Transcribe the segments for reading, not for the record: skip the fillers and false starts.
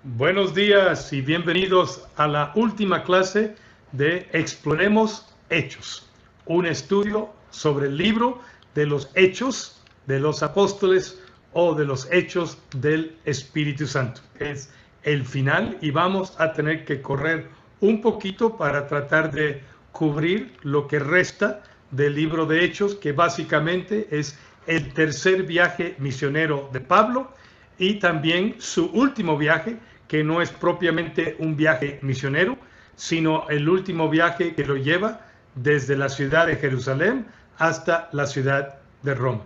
Buenos días y bienvenidos a la última clase de Exploremos Hechos, un estudio sobre el libro de los Hechos de los Apóstoles o de los Hechos del Espíritu Santo. Es el final y vamos a tener que correr un poquito para tratar de cubrir lo que resta del libro de Hechos, que básicamente es el tercer viaje misionero de Pablo y también su último viaje, que no es propiamente un viaje misionero, sino el último viaje que lo lleva desde la ciudad de Jerusalén hasta la ciudad de Roma.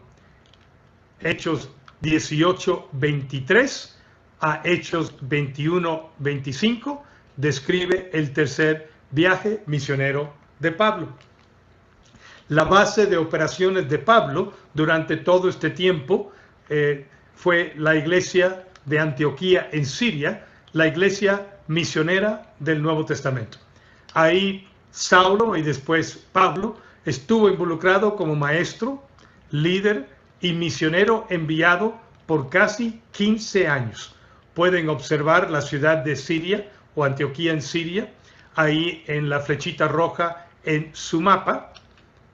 Hechos 18:23 a Hechos 21:25 describe el tercer viaje misionero de Pablo. La base de operaciones de Pablo durante todo este tiempo fue la iglesia de Antioquía en Siria, la iglesia misionera del Nuevo Testamento. Ahí Saulo y después Pablo estuvo involucrado como maestro, líder y misionero enviado por casi 15 años. Pueden observar la ciudad de Siria o Antioquía en Siria, ahí en la flechita roja en su mapa,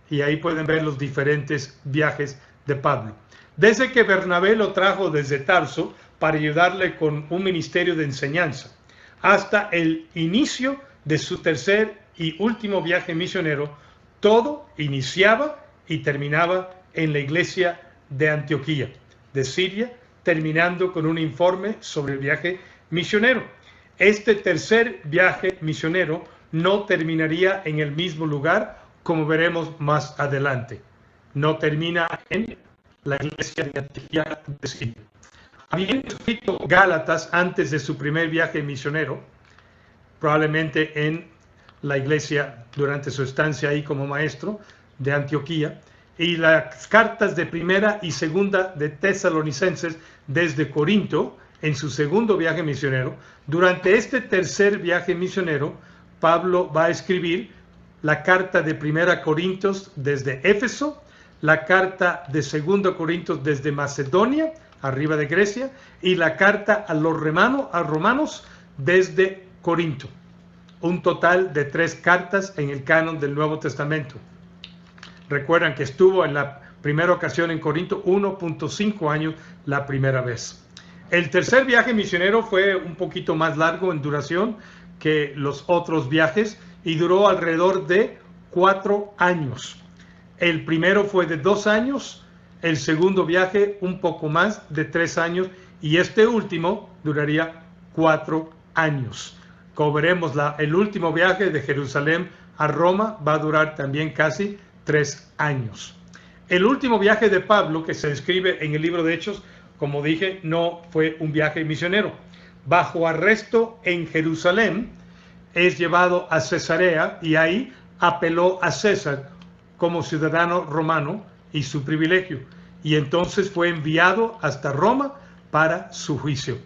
y ahí pueden ver los diferentes viajes de Pablo. Desde que Bernabé lo trajo desde Tarso para ayudarle con un ministerio de enseñanza, hasta el inicio de su tercer y último viaje misionero, todo iniciaba y terminaba en la iglesia de Antioquía, de Siria, terminando con un informe sobre el viaje misionero. Este tercer viaje misionero no terminaría en el mismo lugar, como veremos más adelante. No termina en la iglesia de Antioquía de Siria. Habiendo escrito Gálatas antes de su primer viaje misionero, probablemente en la iglesia durante su estancia ahí como maestro de Antioquía, y las cartas de primera y segunda de Tesalonicenses desde Corinto, en su segundo viaje misionero, durante este tercer viaje misionero, Pablo va a escribir la carta de primera Corintios desde Éfeso, la carta de segunda Corintios desde Macedonia, arriba de Grecia, y la carta a los romanos desde Corinto. Un total de 3 cartas en el canon del Nuevo Testamento. Recuerdan que estuvo en la primera ocasión en Corinto 1.5 años la primera vez. El tercer viaje misionero fue un poquito más largo en duración que los otros viajes y duró alrededor de 4 años. El primero fue de 2 años, el segundo viaje un poco más de 3 años y este último duraría 4 años. Como veremos, el último viaje de Jerusalén a Roma va a durar también casi 3 años. El último viaje de Pablo, que se describe en el libro de Hechos, como dije, no fue un viaje misionero. Bajo arresto en Jerusalén, es llevado a Cesarea y ahí apeló a César como ciudadano romano y su privilegio, y entonces fue enviado hasta Roma para su juicio.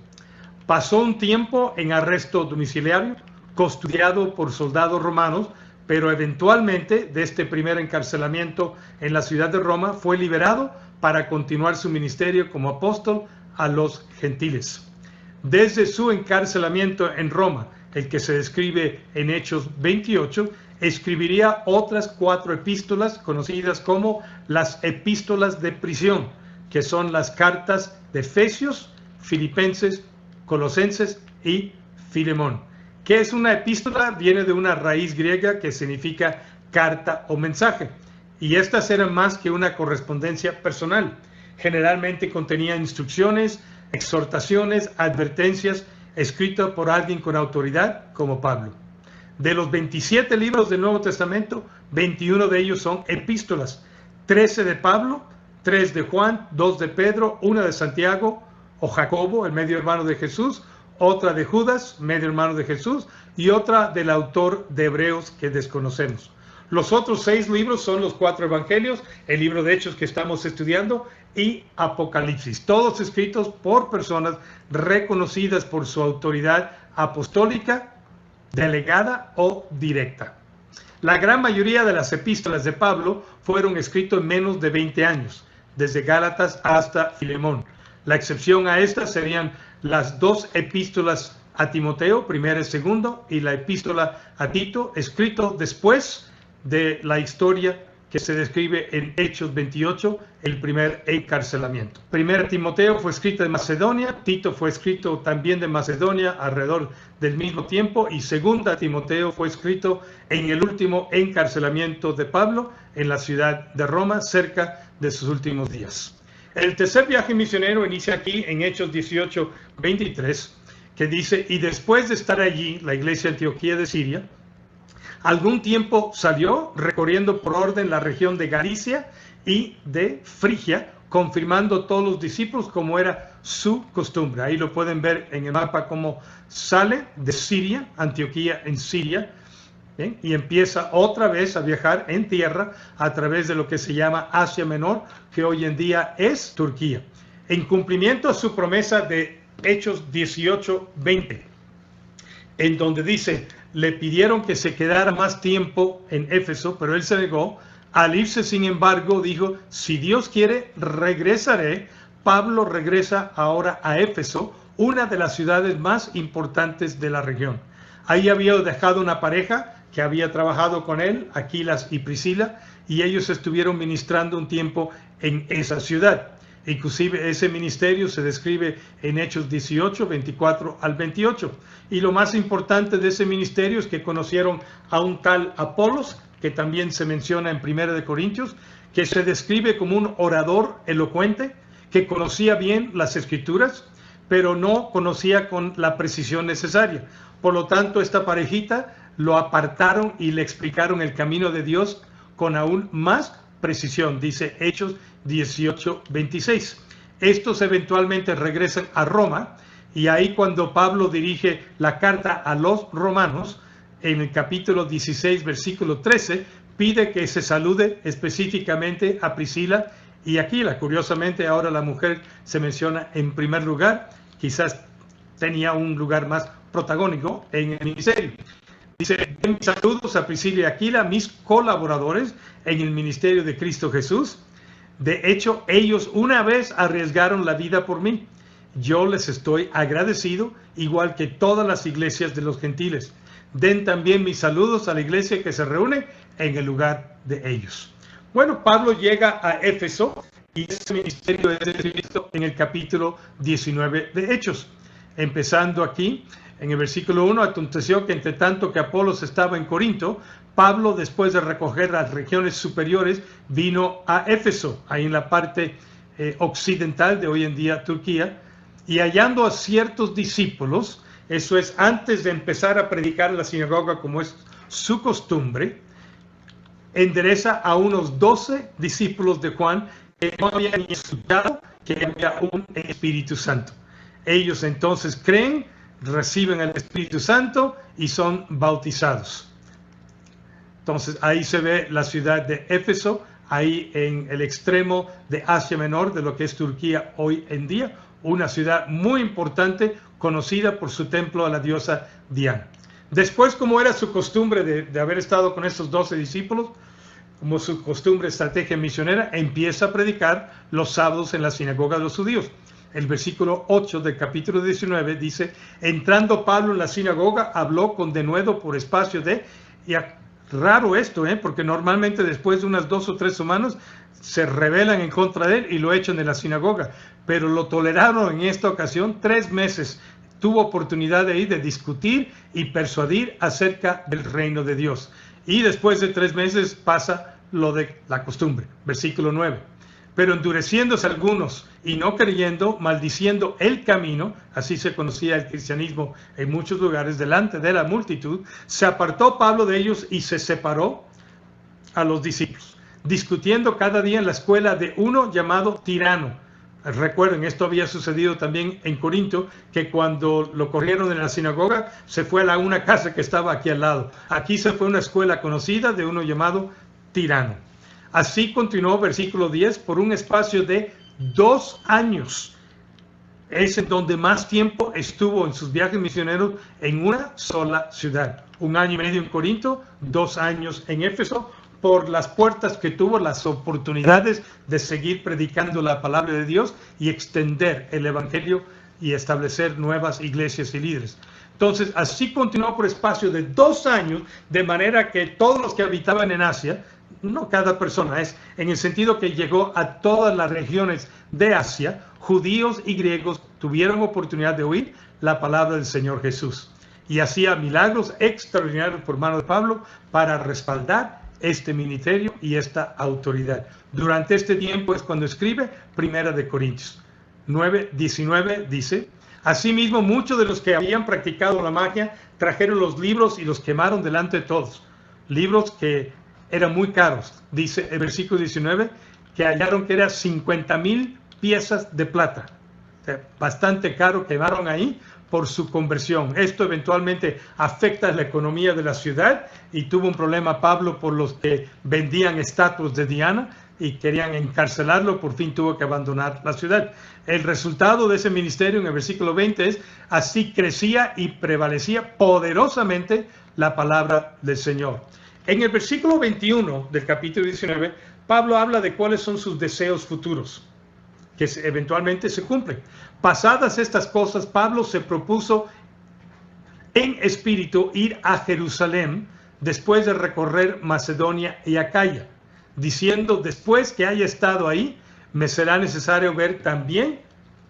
Pasó un tiempo en arresto domiciliario, custodiado por soldados romanos, pero eventualmente de este primer encarcelamiento en la ciudad de Roma fue liberado para continuar su ministerio como apóstol a los gentiles. Desde su encarcelamiento en Roma, el que se describe en Hechos 28, escribiría otras 4 epístolas conocidas como las epístolas de prisión, que son las cartas de Efesios, Filipenses, Colosenses y Filemón. ¿Qué es una epístola? Viene de una raíz griega que significa carta o mensaje, y estas eran más que una correspondencia personal. Generalmente contenía instrucciones, exhortaciones, advertencias, escritas por alguien con autoridad como Pablo. De los 27 libros del Nuevo Testamento, 21 de ellos son epístolas, 13 de Pablo, 3 de Juan, 2 de Pedro, 1 de Santiago o Jacobo, el medio hermano de Jesús, otra de Judas, medio hermano de Jesús, y otra del autor de Hebreos que desconocemos. Los otros 6 libros son los 4 evangelios, el libro de Hechos que estamos estudiando y Apocalipsis, todos escritos por personas reconocidas por su autoridad apostólica, delegada o directa. La gran mayoría de las epístolas de Pablo fueron escritas en menos de 20 años, desde Gálatas hasta Filemón. La excepción a estas serían las 2 epístolas a Timoteo, primera y segundo, y la epístola a Tito, escrito después de la historia que se describe en Hechos 28, el primer encarcelamiento. Primera Timoteo fue escrito de Macedonia, Tito fue escrito también de Macedonia alrededor del mismo tiempo, y segunda Timoteo fue escrito en el último encarcelamiento de Pablo en la ciudad de Roma, cerca de sus últimos días. El tercer viaje misionero inicia aquí en Hechos 18, 23, que dice: y después de estar allí, la iglesia de Antioquía de Siria, algún tiempo salió recorriendo por orden la región de Galicia y de Frigia, confirmando todos los discípulos como era su costumbre. Ahí lo pueden ver en el mapa como sale de Siria, Antioquía en Siria, ¿bien? Y empieza otra vez a viajar en tierra a través de lo que se llama Asia Menor, que hoy en día es Turquía, en cumplimiento a su promesa de Hechos 18, 20, en donde dice: le pidieron que se quedara más tiempo en Éfeso, pero él se negó. Al irse, sin embargo, dijo: si Dios quiere, regresaré. Pablo regresa ahora a Éfeso, una de las ciudades más importantes de la región. Ahí había dejado una pareja que había trabajado con él, Aquilas y Priscila, y ellos estuvieron ministrando un tiempo en esa ciudad. Inclusive ese ministerio se describe en Hechos 18, 24 al 28. Y lo más importante de ese ministerio es que conocieron a un tal Apolos, que también se menciona en 1 de Corintios, que se describe como un orador elocuente, que conocía bien las escrituras, pero no conocía con la precisión necesaria. Por lo tanto, esta parejita lo apartaron y le explicaron el camino de Dios con aún más precisión, dice Hechos 18, 26. Estos eventualmente regresan a Roma, y ahí cuando Pablo dirige la carta a los romanos, en el capítulo 16, versículo 13, pide que se salude específicamente a Priscila y Aquila. Curiosamente, ahora la mujer se menciona en primer lugar, quizás tenía un lugar más protagónico en el ministerio. Dice: saludos a Priscila y Aquila, mis colaboradores en el ministerio de Cristo Jesús. De hecho, ellos una vez arriesgaron la vida por mí. Yo les estoy agradecido, igual que todas las iglesias de los gentiles. Den también mis saludos a la iglesia que se reúne en el lugar de ellos. Bueno, Pablo llega a Éfeso y ese ministerio es descrito en el capítulo 19 de Hechos. Empezando aquí, en el versículo 1, aconteció que entre tanto que Apolos estaba en Corinto, Pablo, después de recoger las regiones superiores, vino a Éfeso, ahí en la parte occidental de hoy en día Turquía, y hallando a ciertos discípulos, eso es antes de empezar a predicar en la sinagoga como es su costumbre, endereza a unos 12 discípulos de Juan que no habían ni escuchado que había un Espíritu Santo. Ellos entonces creen, reciben el Espíritu Santo y son bautizados. Entonces ahí se ve la ciudad de Éfeso, ahí en el extremo de Asia Menor, de lo que es Turquía hoy en día, una ciudad muy importante, conocida por su templo a la diosa Diana. Después, como era su costumbre de haber estado con estos 12 discípulos, como su costumbre, estrategia misionera, empieza a predicar los sábados en la sinagoga de los judíos. El versículo 8 del capítulo 19 dice: entrando Pablo en la sinagoga, habló con denuedo por espacio de... Y raro esto, porque normalmente después de unas 2 o 3 semanas se rebelan en contra de él y lo echan de la sinagoga. Pero lo toleraron en esta ocasión 3 meses. Tuvo oportunidad de ir, de discutir y persuadir acerca del reino de Dios. Y después de 3 meses pasa lo de la costumbre. Versículo 9. Pero endureciéndose algunos y no creyendo, maldiciendo el camino, así se conocía el cristianismo en muchos lugares, delante de la multitud, se apartó Pablo de ellos y se separó a los discípulos, discutiendo cada día en la escuela de uno llamado Tirano. Recuerden, esto había sucedido también en Corinto, que cuando lo corrieron de la sinagoga, se fue a una casa que estaba aquí al lado. Aquí se fue a una escuela conocida de uno llamado Tirano. Así continuó, versículo 10, por un espacio de 2 años. Es en donde más tiempo estuvo en sus viajes misioneros en una sola ciudad. 1 año y medio en Corinto, 2 años en Éfeso, por las puertas que tuvo, las oportunidades de seguir predicando la palabra de Dios y extender el evangelio y establecer nuevas iglesias y líderes. Entonces, así continuó por espacio de 2 años, de manera que todos los que habitaban en Asia, no cada persona, es en el sentido que llegó a todas las regiones de Asia, judíos y griegos tuvieron oportunidad de oír la palabra del Señor Jesús. Y hacía milagros extraordinarios por mano de Pablo para respaldar este ministerio y esta autoridad. Durante este tiempo es cuando escribe Primera de Corintios 9:19, dice: asimismo, muchos de los que habían practicado la magia trajeron los libros y los quemaron delante de todos. Libros que eran muy caros. Dice el versículo 19 que hallaron que eran 50,000 piezas de plata. O sea, bastante caro, quemaron ahí por su conversión. Esto eventualmente afecta la economía de la ciudad y tuvo un problema Pablo por los que vendían estatuas de Diana y querían encarcelarlo. Por fin tuvo que abandonar la ciudad. El resultado de ese ministerio en el versículo 20 es: así crecía y prevalecía poderosamente la palabra del Señor. En el versículo 21 del capítulo 19, Pablo habla de cuáles son sus deseos futuros, que eventualmente se cumplen. Pasadas estas cosas, Pablo se propuso en espíritu ir a Jerusalén después de recorrer Macedonia y Acaya, diciendo: después que haya estado ahí, me será necesario ver también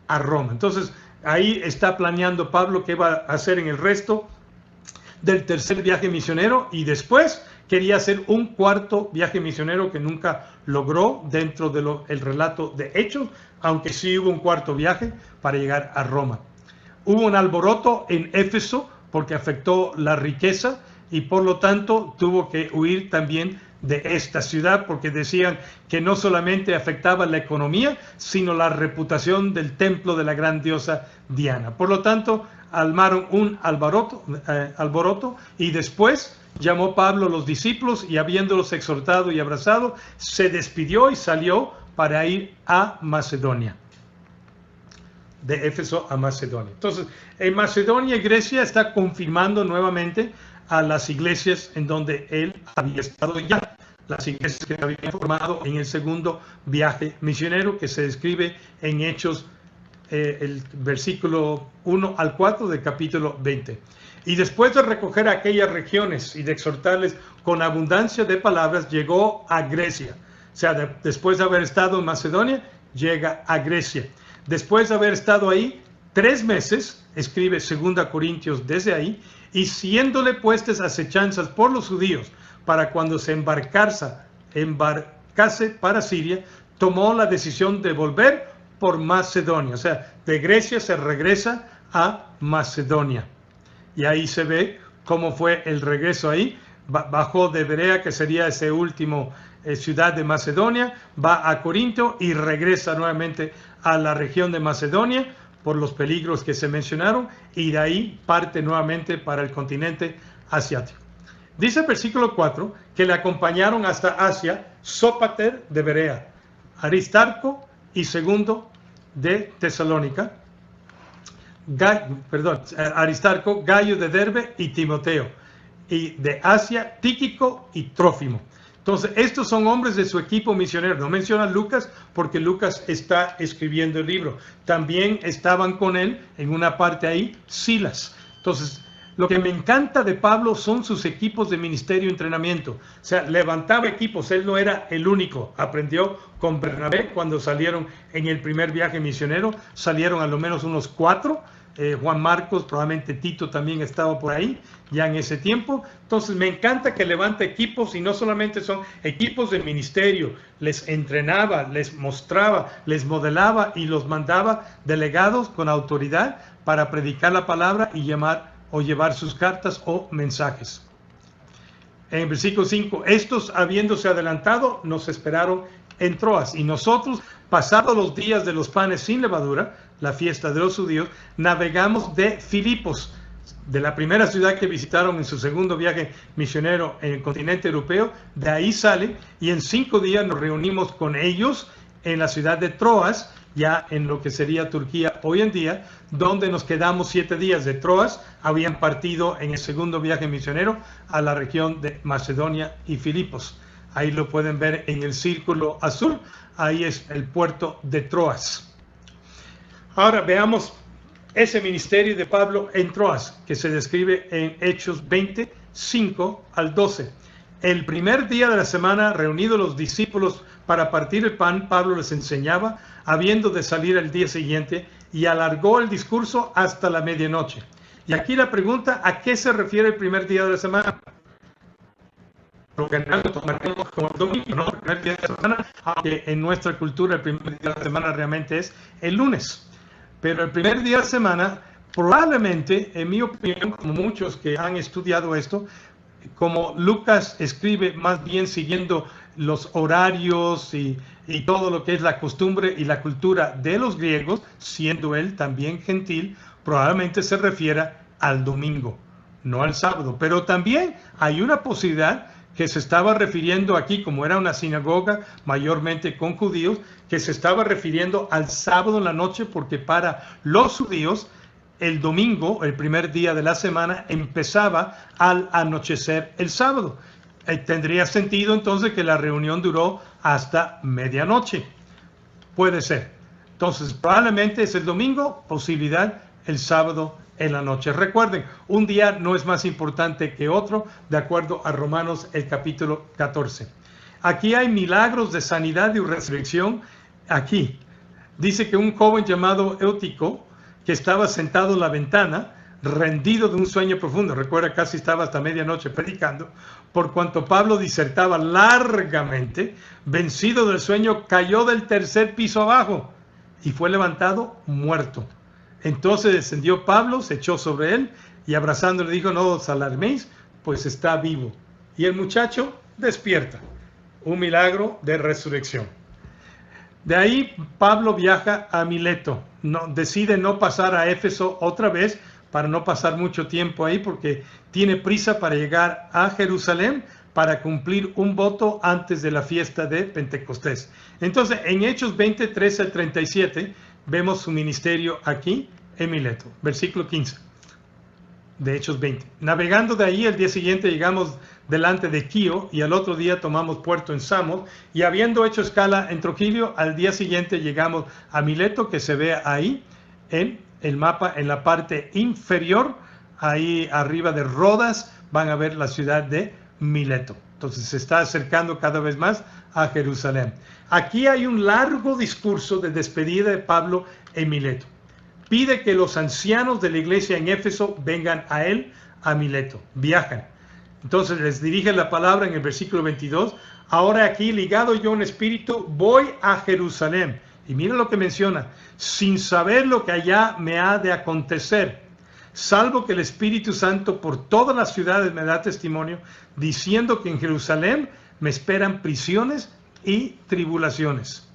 a Roma. Entonces, ahí está planeando Pablo qué va a hacer en el resto del tercer viaje misionero, y después quería hacer un cuarto viaje misionero que nunca logró dentro del relato de Hechos, aunque sí hubo un cuarto viaje para llegar a Roma. Hubo un alboroto en Éfeso porque afectó la riqueza y por lo tanto tuvo que huir también de esta ciudad, porque decían que no solamente afectaba la economía, sino la reputación del templo de la gran diosa Diana. Por lo tanto, armaron un alboroto y después llamó Pablo a los discípulos y, habiéndolos exhortado y abrazado, se despidió y salió para ir a Macedonia. De Éfeso a Macedonia. Entonces, en Macedonia y Grecia está confirmando nuevamente a las iglesias en donde él había estado ya, las iglesias que habían formado en el segundo viaje misionero, que se describe en Hechos, el versículo 1 al 4 del capítulo 20. Y después de recoger aquellas regiones y de exhortarles con abundancia de palabras, llegó a Grecia. O sea, después de haber estado en Macedonia, llega a Grecia. Después de haber estado ahí 3 meses, escribe 2 Corintios desde ahí, y siéndole puestas acechanzas por los judíos para cuando se embarcase para Siria, tomó la decisión de volver por Macedonia. O sea, de Grecia se regresa a Macedonia. Y ahí se ve cómo fue el regreso ahí. Bajó de Berea, que sería ese último ciudad de Macedonia, va a Corinto y regresa nuevamente a la región de Macedonia por los peligros que se mencionaron, y de ahí parte nuevamente para el continente asiático. Dice el versículo 4 que le acompañaron hasta Asia Sópater de Berea, Aristarco y Segundo de Tesalónica, Aristarco, Gallo de Derbe y Timoteo, y de Asia Tíquico y Trófimo. Entonces, estos son hombres de su equipo misionero. No menciona a Lucas porque Lucas está escribiendo el libro. También estaban con él en una parte ahí Silas. Entonces, lo que me encanta de Pablo son sus equipos de ministerio y entrenamiento. O sea, levantaba equipos. Él no era el único. Aprendió con Bernabé cuando salieron en el primer viaje misionero. Salieron a lo menos unos 4. Juan Marcos, probablemente Tito también estaba por ahí ya en ese tiempo. Entonces me encanta que levanta equipos, y no solamente son equipos de ministerio, les entrenaba, les mostraba, les modelaba y los mandaba delegados con autoridad para predicar la palabra y llevar sus cartas o mensajes. En el versículo 5, estos habiéndose adelantado nos esperaron en Troas, y nosotros, pasados los días de los panes sin levadura, la fiesta de los judíos, navegamos de Filipos, de la primera ciudad que visitaron en su segundo viaje misionero en el continente europeo. De ahí salen, y en 5 días nos reunimos con ellos en la ciudad de Troas, ya en lo que sería Turquía hoy en día, donde nos quedamos 7 días. De Troas habían partido en el segundo viaje misionero a la región de Macedonia y Filipos. Ahí lo pueden ver en el círculo azul, ahí es el puerto de Troas. Ahora veamos Ese ministerio de Pablo en Troas, que se describe en Hechos 20, 5 al 12. El primer día de la semana, reunidos los discípulos para partir el pan, Pablo les enseñaba, habiendo de salir el día siguiente, y alargó el discurso hasta la medianoche. Y aquí la pregunta, ¿a qué se refiere el primer día de la semana? Lo general lo tomaremos como el domingo, ¿no? El primer día de la semana, aunque en nuestra cultura el primer día de la semana realmente es el lunes. Pero el primer día de la semana, probablemente, en mi opinión, como muchos que han estudiado esto, como Lucas escribe más bien siguiendo los horarios y todo lo que es la costumbre y la cultura de los griegos, siendo él también gentil, probablemente se refiera al domingo, no al sábado. Pero también hay una posibilidad que se estaba refiriendo aquí, como era una sinagoga mayormente con judíos, que se estaba refiriendo al sábado en la noche, porque para los judíos el domingo, el primer día de la semana, empezaba al anochecer el sábado. Tendría sentido entonces que la reunión duró hasta medianoche. Puede ser. Entonces, probablemente es el domingo, posibilidad el sábado en la noche. Recuerden, un día no es más importante que otro, de acuerdo a Romanos el capítulo 14. Aquí hay milagros de sanidad y resurrección. Aquí dice que un joven llamado Eutico, que estaba sentado en la ventana, rendido de un sueño profundo, recuerda, casi estaba hasta medianoche predicando, por cuanto Pablo disertaba largamente, vencido del sueño, cayó del tercer piso abajo y fue levantado muerto. Entonces descendió Pablo, se echó sobre él y abrazándole dijo, no os alarméis, pues está vivo. Y el muchacho despierta. Un milagro de resurrección. De ahí Pablo viaja a Mileto, decide no pasar a Éfeso otra vez para no pasar mucho tiempo ahí porque tiene prisa para llegar a Jerusalén para cumplir un voto antes de la fiesta de Pentecostés. Entonces en Hechos 20, 13 al 37 vemos su ministerio aquí en Mileto, versículo 15 de Hechos 20. Navegando de ahí el día siguiente llegamos delante de Quío y al otro día tomamos puerto en Samos y habiendo hecho escala en Trogilio, al día siguiente llegamos a Mileto, que se ve ahí en el mapa en la parte inferior, ahí arriba de Rodas van a ver la ciudad de Mileto. Entonces se está acercando cada vez más a Jerusalén. Aquí hay un largo discurso de despedida de Pablo en Mileto. Pide que los ancianos de la iglesia en Éfeso vengan a él, a Mileto. Viajan. Entonces les dirige la palabra en el versículo 22. Ahora aquí, ligado yo en espíritu, voy a Jerusalén. Y mira lo que menciona. Sin saber lo que allá me ha de acontecer, salvo que el Espíritu Santo por todas las ciudades me da testimonio, diciendo que en Jerusalén me esperan prisiones y tribulaciones.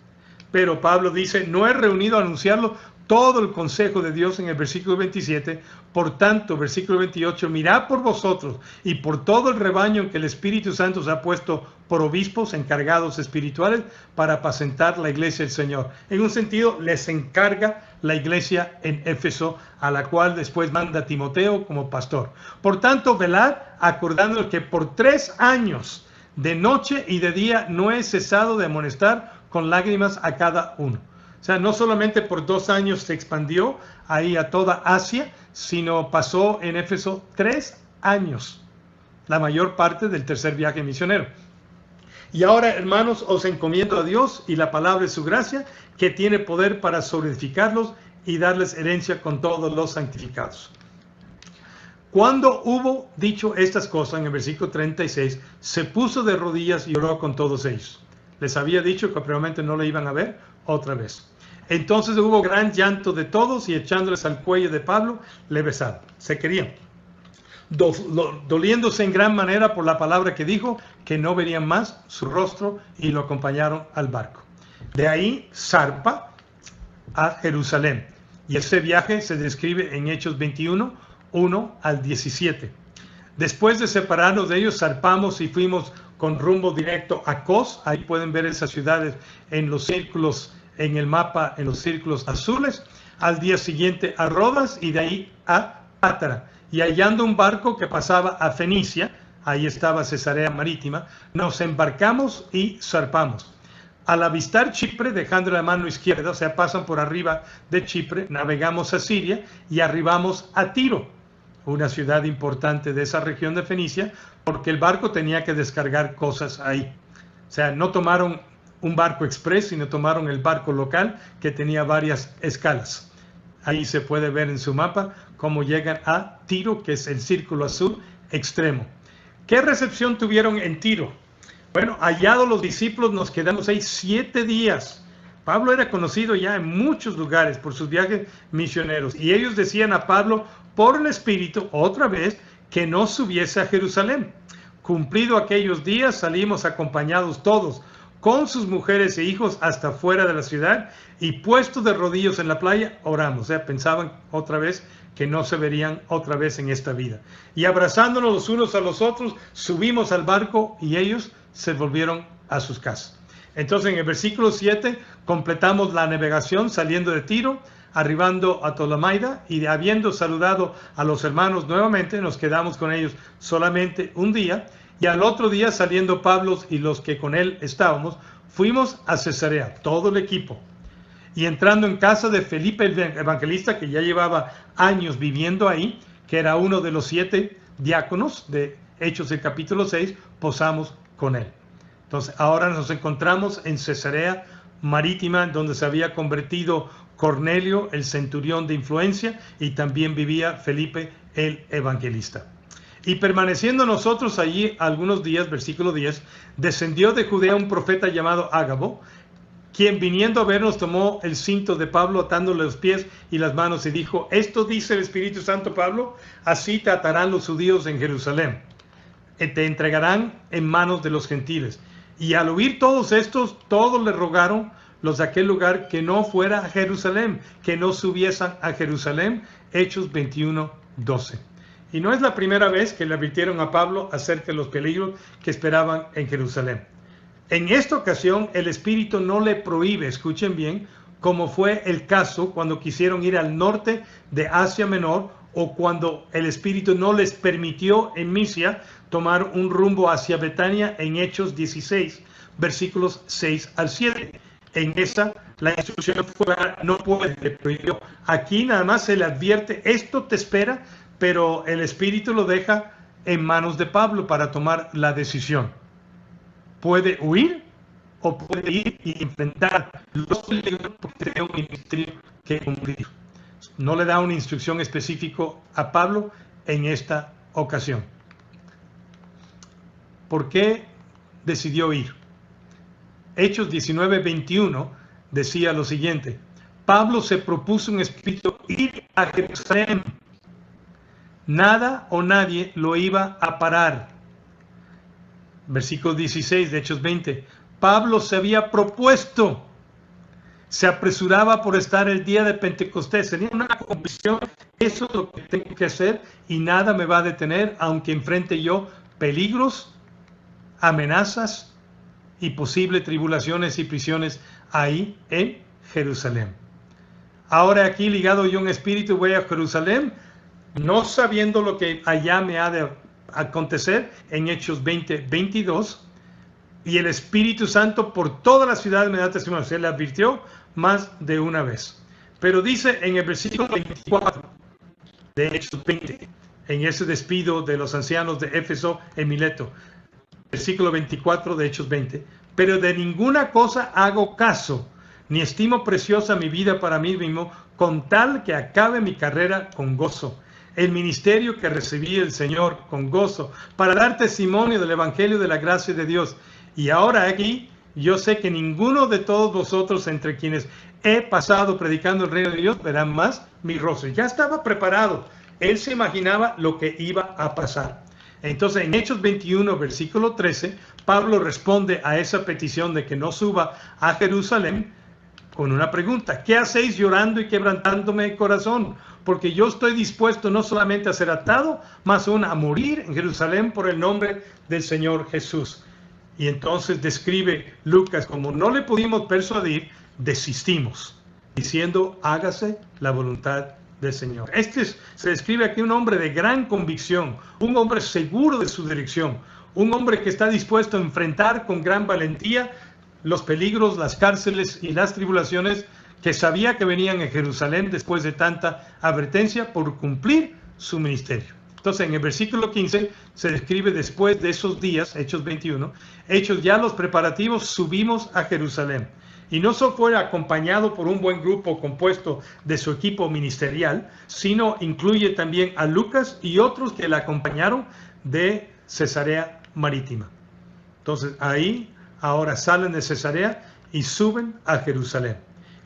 Pero Pablo dice, no he reunido a anunciarlo todo el consejo de Dios en el versículo 27, por tanto, versículo 28, mirad por vosotros y por todo el rebaño en que el Espíritu Santo os ha puesto por obispos encargados espirituales para apacentar la iglesia del Señor. En un sentido, les encarga la iglesia en Éfeso, a la cual después manda Timoteo como pastor. Por tanto, velad, acordándoos que por 3 años, de noche y de día, no he cesado de amonestar con lágrimas a cada uno. O sea, no solamente por 2 años se expandió ahí a toda Asia, sino pasó en Éfeso 3 años, la mayor parte del tercer viaje misionero. Y ahora, hermanos, os encomiendo a Dios y la palabra de su gracia, que tiene poder para solidificarlos y darles herencia con todos los santificados. Cuando hubo dicho estas cosas, en el versículo 36, se puso de rodillas y oró con todos ellos. Les había dicho que probablemente no le iban a ver otra vez. Entonces hubo gran llanto de todos y echándoles al cuello de Pablo, le besaron. Se querían. Doliéndose en gran manera por la palabra que dijo, que no verían más su rostro, y lo acompañaron al barco. De ahí zarpa a Jerusalén. Y ese viaje se describe en Hechos 21, 1 al 17. Después de separarnos de ellos, zarpamos y fuimos con rumbo directo a Cos. Ahí pueden ver esas ciudades en los círculos, en el mapa, en los círculos azules. Al día siguiente a Rodas y de ahí a Pátara. Y hallando un barco que pasaba a Fenicia, ahí estaba Cesarea Marítima, nos embarcamos y zarpamos. Al avistar Chipre, dejando la mano izquierda, o sea, pasan por arriba de Chipre, navegamos a Siria y arribamos a Tiro, una ciudad importante de esa región de Fenicia, porque el barco tenía que descargar cosas ahí. O sea, no tomaron un barco express, sino tomaron el barco local que tenía varias escalas. Ahí se puede ver en su mapa cómo llegan a Tiro, que es el círculo azul extremo. ¿Qué recepción tuvieron en Tiro? Bueno, hallados los discípulos, nos quedamos ahí 7 días. Pablo era conocido ya en muchos lugares por sus viajes misioneros. Y ellos decían a Pablo, por el Espíritu, otra vez, que no subiese a Jerusalén. Cumplido aquellos días, salimos acompañados todos, con sus mujeres e hijos, hasta fuera de la ciudad, y puestos de rodillas en la playa, oramos. O sea, pensaban otra vez que no se verían otra vez en esta vida. Y abrazándonos los unos a los otros, subimos al barco y ellos se volvieron a sus casas. Entonces en el versículo 7 completamos la navegación saliendo de Tiro, arribando a Tolemaida, y habiendo saludado a los hermanos nuevamente, nos quedamos con ellos solamente un día, y al otro día, saliendo Pablo y los que con él estábamos, fuimos a Cesarea, todo el equipo. Y entrando en casa de Felipe el evangelista, que ya llevaba años viviendo ahí, que era uno de los 7 diáconos de Hechos del capítulo 6, posamos con él. Entonces ahora nos encontramos en Cesarea Marítima, donde se había convertido Cornelio, el centurión de influencia, y también vivía Felipe el evangelista. Y permaneciendo nosotros allí algunos días, versículo 10, descendió de Judea un profeta llamado Ágabo, quien viniendo a vernos tomó el cinto de Pablo, atándole los pies y las manos, y dijo, esto dice el Espíritu Santo, Pablo, así te atarán los judíos en Jerusalén, te entregarán en manos de los gentiles. Y al oír todos estos, todos le rogaron, los de aquel lugar, que no fuera a Jerusalén, que no subiesen a Jerusalén. Hechos 21:12. Y no es la primera vez que le advirtieron a Pablo acerca de los peligros que esperaban en Jerusalén. En esta ocasión el Espíritu no le prohíbe, escuchen bien, como fue el caso cuando quisieron ir al norte de Asia Menor, o cuando el Espíritu no les permitió en Misia tomar un rumbo hacia Betania en Hechos 16, versículos 6 al 7. En esa, la instrucción fue, no puede, le prohibió. Aquí nada más se le advierte, esto te espera, pero el Espíritu lo deja en manos de Pablo para tomar la decisión. Puede huir o puede ir y enfrentar los peligros porque tiene un ministerio que cumplir. No le da una instrucción específica a Pablo en esta ocasión. ¿Por qué decidió ir? Hechos 19:21 decía lo siguiente: Pablo se propuso en espíritu ir a Jerusalén. Nada o nadie lo iba a parar. Versículo 16 de Hechos 20. Pablo se había propuesto, se apresuraba por estar el día de Pentecostés. Tenía una convicción, eso es lo que tengo que hacer y nada me va a detener, aunque enfrente yo peligros, amenazas y posibles tribulaciones y prisiones ahí en Jerusalén. Ahora aquí ligado yo en espíritu voy a Jerusalén, no sabiendo lo que allá me ha de acontecer, en Hechos 20:22, y el Espíritu Santo por toda la ciudad me da testimonio. Se le advirtió más de una vez. Pero dice en el versículo 24 de Hechos 20, en ese despido de los ancianos de Éfeso en Mileto, versículo 24 de Hechos 20, pero de ninguna cosa hago caso, ni estimo preciosa mi vida para mí mismo, con tal que acabe mi carrera con gozo, el ministerio que recibí del Señor con gozo, para dar testimonio del Evangelio de la gracia de Dios. Y ahora aquí, yo sé que ninguno de todos vosotros entre quienes he pasado predicando el reino de Dios verán más mi rostro. Ya estaba preparado. Él se imaginaba lo que iba a pasar. Entonces, en Hechos 21, versículo 13, Pablo responde a esa petición de que no suba a Jerusalén con una pregunta: ¿qué hacéis llorando y quebrantándome el corazón? Porque yo estoy dispuesto no solamente a ser atado, más aún a morir en Jerusalén por el nombre del Señor Jesús. Y entonces describe Lucas, como no le pudimos persuadir, desistimos, diciendo, hágase la voluntad del Señor. Se describe aquí un hombre de gran convicción, un hombre seguro de su dirección, un hombre que está dispuesto a enfrentar con gran valentía los peligros, las cárceles y las tribulaciones que sabía que venían en Jerusalén después de tanta advertencia por cumplir su ministerio. Entonces, en el versículo 15 se describe después de esos días, Hechos 21, hechos ya los preparativos, subimos a Jerusalén. Y no solo fue acompañado por un buen grupo compuesto de su equipo ministerial, sino incluye también a Lucas y otros que le acompañaron de Cesarea Marítima. Entonces, ahí ahora salen de Cesarea y suben a Jerusalén.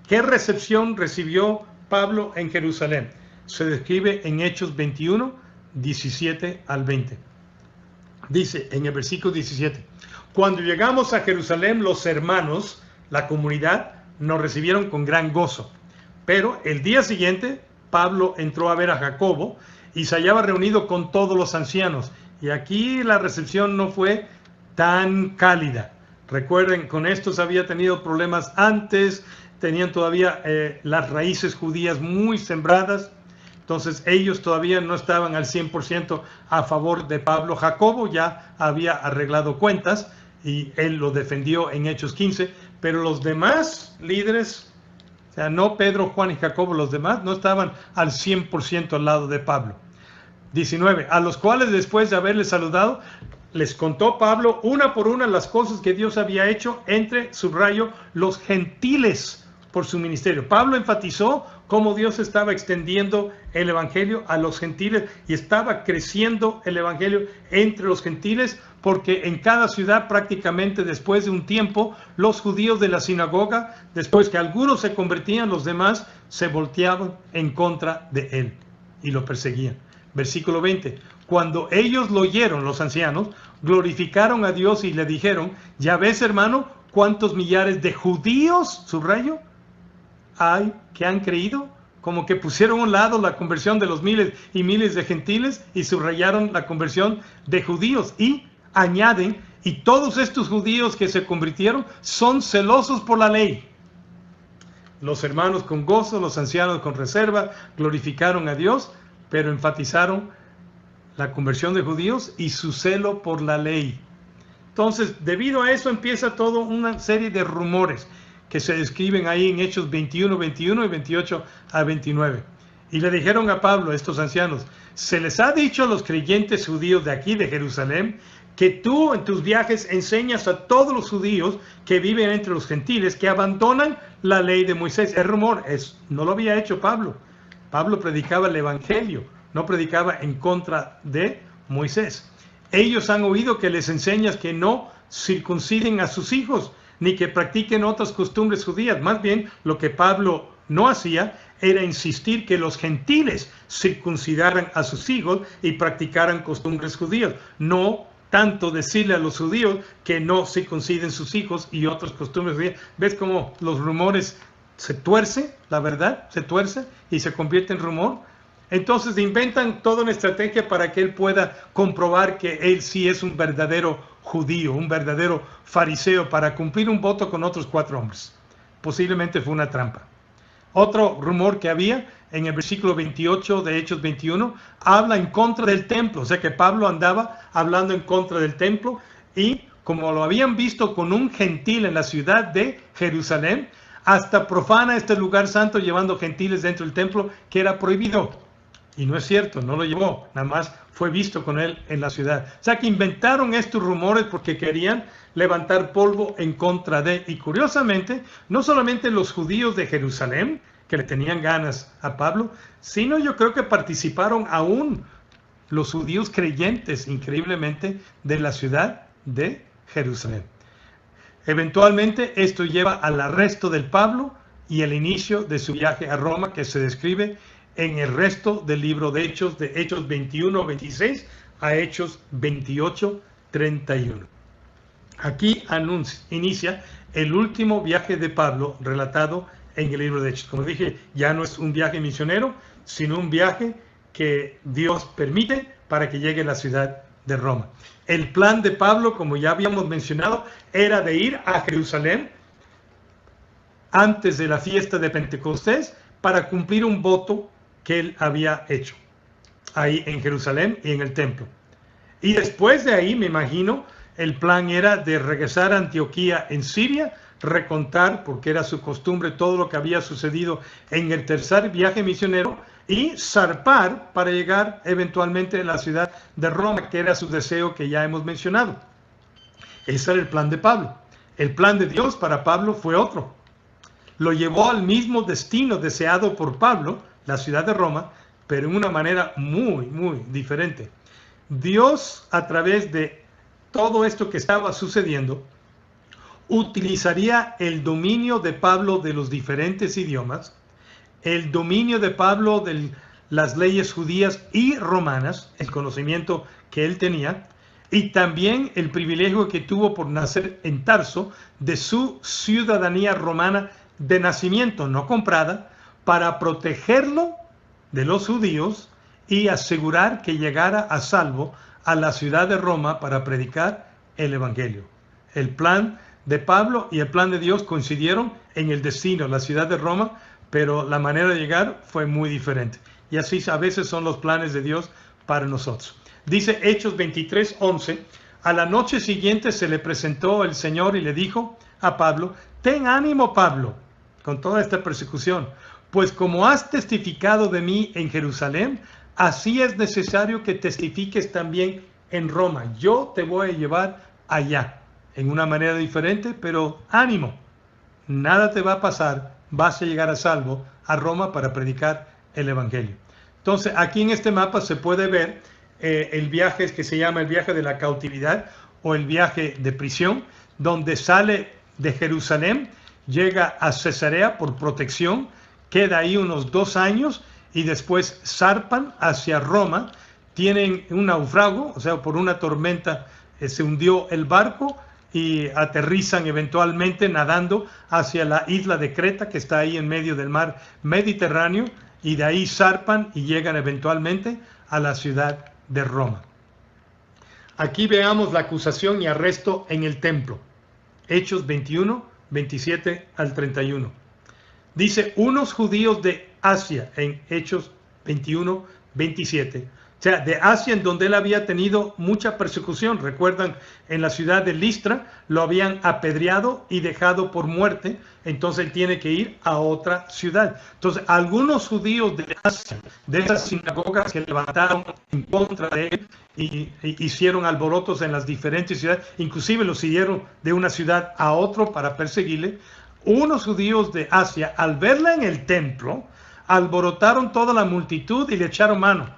¿Qué recepción recibió Pablo en Jerusalén? Se describe en Hechos 21, 17 al 20. Dice en el versículo 17, cuando llegamos a Jerusalén, los hermanos, la comunidad, nos recibieron con gran gozo. Pero el día siguiente, Pablo entró a ver a Jacobo y se hallaba reunido con todos los ancianos. Y aquí la recepción no fue tan cálida. Recuerden, con estos había tenido problemas antes, tenían todavía las raíces judías muy sembradas. Entonces ellos todavía no estaban al 100% a favor de Pablo. Jacobo ya había arreglado cuentas y él lo defendió en Hechos 15, pero los demás líderes, o sea, no Pedro, Juan y Jacobo, los demás no estaban al 100% al lado de Pablo. 19, a los cuales después de haberles saludado, les contó Pablo una por una las cosas que Dios había hecho entre, subrayo, los gentiles por su ministerio. Pablo enfatizó cómo Dios estaba extendiendo el evangelio a los gentiles y estaba creciendo el evangelio entre los gentiles, porque en cada ciudad prácticamente después de un tiempo los judíos de la sinagoga, después que algunos se convertían, los demás se volteaban en contra de él y lo perseguían. Versículo 20, cuando ellos lo oyeron, los ancianos, glorificaron a Dios y le dijeron, ya ves hermano, cuántos millares de judíos, subrayo, hay que han creído, como que pusieron a un lado la conversión de los miles y miles de gentiles y subrayaron la conversión de judíos y añaden, y todos estos judíos que se convirtieron son celosos por la ley. Los hermanos con gozo, los ancianos con reserva, glorificaron a Dios, pero enfatizaron la conversión de judíos y su celo por la ley. Entonces, debido a eso empieza toda una serie de rumores que se describen ahí en Hechos 21, 21 y 28 a 29. Y le dijeron a Pablo, estos ancianos, se les ha dicho a los creyentes judíos de aquí, de Jerusalén, que tú en tus viajes enseñas a todos los judíos que viven entre los gentiles que abandonan la ley de Moisés. El rumor no lo había hecho Pablo. Pablo predicaba el evangelio, no predicaba en contra de Moisés. Ellos han oído que les enseñas que no circunciden a sus hijos, ni que practiquen otras costumbres judías. Más bien, lo que Pablo no hacía era insistir que los gentiles circuncidaran a sus hijos y practicaran costumbres judías. No tanto decirle a los judíos que no circunciden sus hijos y otras costumbres judías. ¿Ves cómo los rumores se tuerce, la verdad, se tuerce y se convierte en rumor? Entonces inventan toda una estrategia para que él pueda comprobar que él sí es un verdadero judío, un verdadero fariseo, para cumplir un voto con otros 4 hombres. Posiblemente fue una trampa. Otro rumor que había en el versículo 28 de Hechos 21, habla en contra del templo, o sea que Pablo andaba hablando en contra del templo, y como lo habían visto con un gentil en la ciudad de Jerusalén, hasta profana este lugar santo llevando gentiles dentro del templo, que era prohibido. Y no es cierto, no lo llevó, nada más fue visto con él en la ciudad. O sea que inventaron estos rumores porque querían levantar polvo en contra de, y curiosamente, no solamente los judíos de Jerusalén, que le tenían ganas a Pablo, sino yo creo que participaron aún los judíos creyentes, increíblemente, de la ciudad de Jerusalén. Eventualmente esto lleva al arresto del Pablo y el inicio de su viaje a Roma, que se describe en el resto del libro de Hechos 21, 26 a Hechos 28, 31. Aquí inicia el último viaje de Pablo relatado en el libro de Hechos. Como dije, ya no es un viaje misionero, sino un viaje que Dios permite para que llegue a la ciudad de Roma. El plan de Pablo, como ya habíamos mencionado, era de ir a Jerusalén antes de la fiesta de Pentecostés para cumplir un voto que él había hecho ahí en Jerusalén y en el templo. Y después de ahí, me imagino, el plan era de regresar a Antioquía en Siria, recontar, porque era su costumbre, todo lo que había sucedido en el tercer viaje misionero y zarpar para llegar eventualmente a la ciudad de Roma, que era su deseo que ya hemos mencionado. Ese era el plan de Pablo. El plan de Dios para Pablo fue otro. Lo llevó al mismo destino deseado por Pablo, la ciudad de Roma, pero en una manera muy, muy diferente. Dios, a través de todo esto que estaba sucediendo, utilizaría el dominio de Pablo de los diferentes idiomas, el dominio de Pablo de las leyes judías y romanas, el conocimiento que él tenía, y también el privilegio que tuvo por nacer en Tarso de su ciudadanía romana de nacimiento, no comprada, para protegerlo de los judíos y asegurar que llegara a salvo a la ciudad de Roma para predicar el Evangelio. El plan de Pablo y el plan de Dios coincidieron en el destino, la ciudad de Roma, pero la manera de llegar fue muy diferente. Y así a veces son los planes de Dios para nosotros. Dice Hechos 23:11, a la noche siguiente se le presentó el Señor y le dijo a Pablo, ten ánimo, Pablo, con toda esta persecución, pues como has testificado de mí en Jerusalén, así es necesario que testifiques también en Roma. Yo te voy a llevar allá, en una manera diferente, pero ánimo, nada te va a pasar, vas a llegar a salvo a Roma para predicar el Evangelio. Entonces, aquí en este mapa se puede ver el viaje que se llama el viaje de la cautividad o el viaje de prisión, donde sale de Jerusalén, llega a Cesarea por protección, queda ahí unos 2 años y después zarpan hacia Roma, tienen un naufrago, o sea, por una tormenta se hundió el barco y aterrizan eventualmente nadando hacia la isla de Creta, que está ahí en medio del mar Mediterráneo, y de ahí zarpan y llegan eventualmente a la ciudad de Roma. Aquí veamos la acusación y arresto en el templo. Hechos 21, 27 al 31. Dice, unos judíos de Asia, en Hechos 21, 27. O sea, de Asia, en donde él había tenido mucha persecución. Recuerdan, en la ciudad de Listra lo habían apedreado y dejado por muerte. Entonces él tiene que ir a otra ciudad. Entonces, algunos judíos de Asia, de esas sinagogas que levantaron en contra de él y hicieron alborotos en las diferentes ciudades, inclusive lo siguieron de una ciudad a otra para perseguirle. Unos judíos de Asia, al verla en el templo, alborotaron toda la multitud y le echaron mano,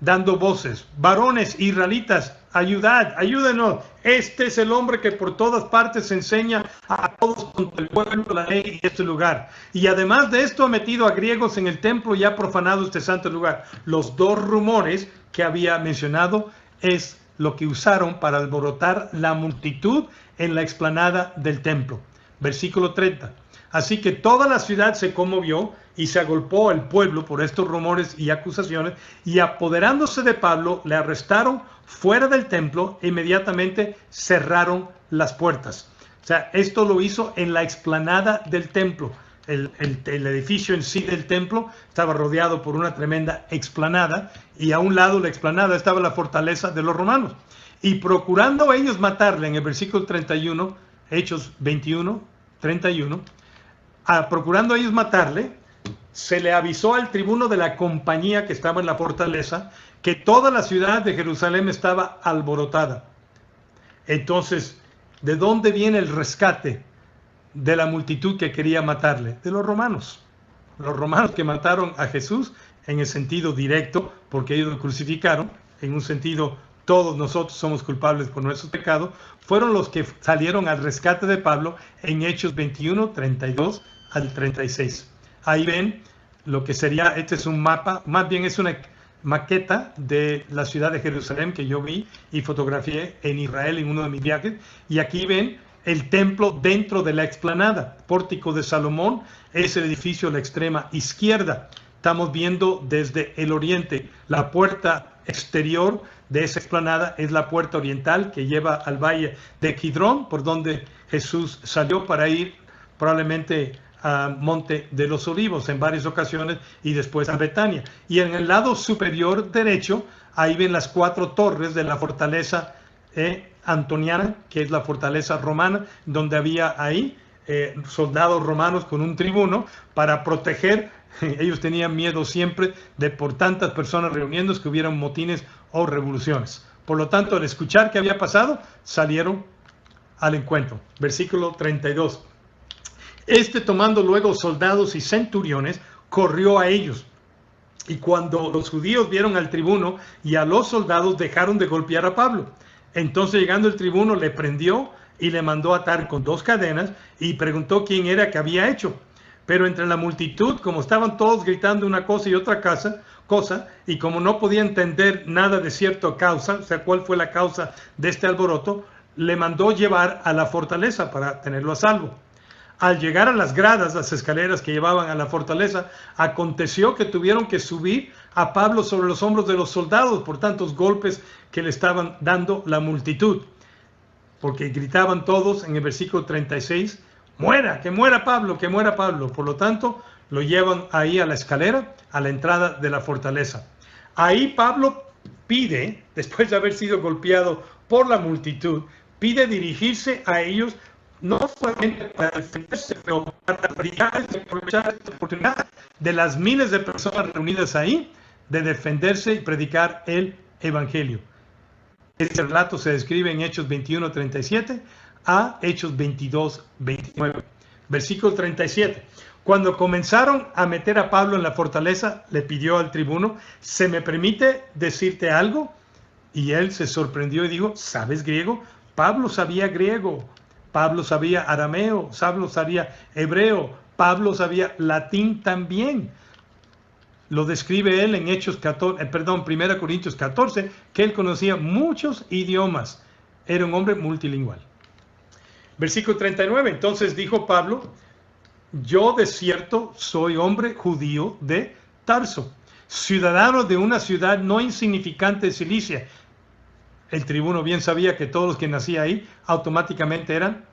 dando voces, varones israelitas, ayudad, ayúdenos, este es el hombre que por todas partes enseña a todos contra el pueblo la ley y este lugar. Y además de esto ha metido a griegos en el templo y ha profanado este santo lugar. Los 2 rumores que había mencionado es lo que usaron para alborotar la multitud en la explanada del templo. Versículo 30. Así que toda la ciudad se conmovió y se agolpó el pueblo por estos rumores y acusaciones, y apoderándose de Pablo, le arrestaron fuera del templo e inmediatamente cerraron las puertas. O sea, esto lo hizo en la explanada del templo. El edificio en sí del templo estaba rodeado por una tremenda explanada, y a un lado de la explanada estaba la fortaleza de los romanos. Y procurando ellos matarle, en el versículo 31, Hechos 21, 31, procurando ellos matarle, se le avisó al tribuno de la compañía que estaba en la fortaleza que toda la ciudad de Jerusalén estaba alborotada. Entonces, ¿de dónde viene el rescate de la multitud que quería matarle? De los romanos. Los romanos que mataron a Jesús en el sentido directo, porque ellos lo crucificaron, en un sentido todos nosotros somos culpables por nuestros pecados, fueron los que salieron al rescate de Pablo en Hechos 21, 32 al 36. Ahí ven lo que sería, este es un mapa, más bien es una maqueta de la ciudad de Jerusalén que yo vi y fotografié en Israel en uno de mis viajes. Y aquí ven el templo dentro de la explanada. Pórtico de Salomón es el edificio a la extrema izquierda. Estamos viendo desde el oriente. La puerta exterior de esa explanada es la puerta oriental que lleva al valle de Kidrón, por donde Jesús salió para ir probablemente a Monte de los Olivos en varias ocasiones y después a Betania. Y en el lado superior derecho, ahí ven las 4 torres de la fortaleza Antoniana, que es la fortaleza romana, donde había ahí soldados romanos con un tribuno para proteger. Ellos tenían miedo siempre de por tantas personas reuniéndose que hubieran motines o revoluciones. Por lo tanto, al escuchar qué había pasado, salieron al encuentro. Versículo 32. Tomando luego soldados y centuriones, corrió a ellos. Y cuando los judíos vieron al tribuno y a los soldados, dejaron de golpear a Pablo. Entonces, llegando el tribuno, le prendió y le mandó atar con 2 cadenas y preguntó quién era que había hecho. Pero entre la multitud, como estaban todos gritando una cosa y otra cosa, y como no podía entender nada de cierta causa, o sea, cuál fue la causa de este alboroto, le mandó llevar a la fortaleza para tenerlo a salvo. Al llegar a las gradas, las escaleras que llevaban a la fortaleza, aconteció que tuvieron que subir a Pablo sobre los hombros de los soldados por tantos golpes que le estaban dando la multitud. Porque gritaban todos en el versículo 36, ¡muera, que muera Pablo, que muera Pablo! Por lo tanto, lo llevan ahí a la escalera, a la entrada de la fortaleza. Ahí Pablo pide, después de haber sido golpeado por la multitud, pide dirigirse a ellos, no solamente para defenderse, pero para aprovechar esta oportunidad de las miles de personas reunidas ahí, de defenderse y predicar el evangelio. Este relato se describe en Hechos 21:37 a Hechos 22:29. Versículo 37. Cuando comenzaron a meter a Pablo en la fortaleza, le pidió al tribuno, ¿se me permite decirte algo? Y él se sorprendió y dijo, ¿sabes griego? Pablo sabía griego, Pablo sabía arameo, Pablo sabía hebreo, Pablo sabía latín también. Lo describe él en 1 Corintios 14, que él conocía muchos idiomas. Era un hombre multilingüal. Versículo 39. Entonces dijo Pablo, yo de cierto soy hombre judío de Tarso, ciudadano de una ciudad no insignificante de Cilicia. El tribuno bien sabía que todos los que nacían ahí automáticamente eran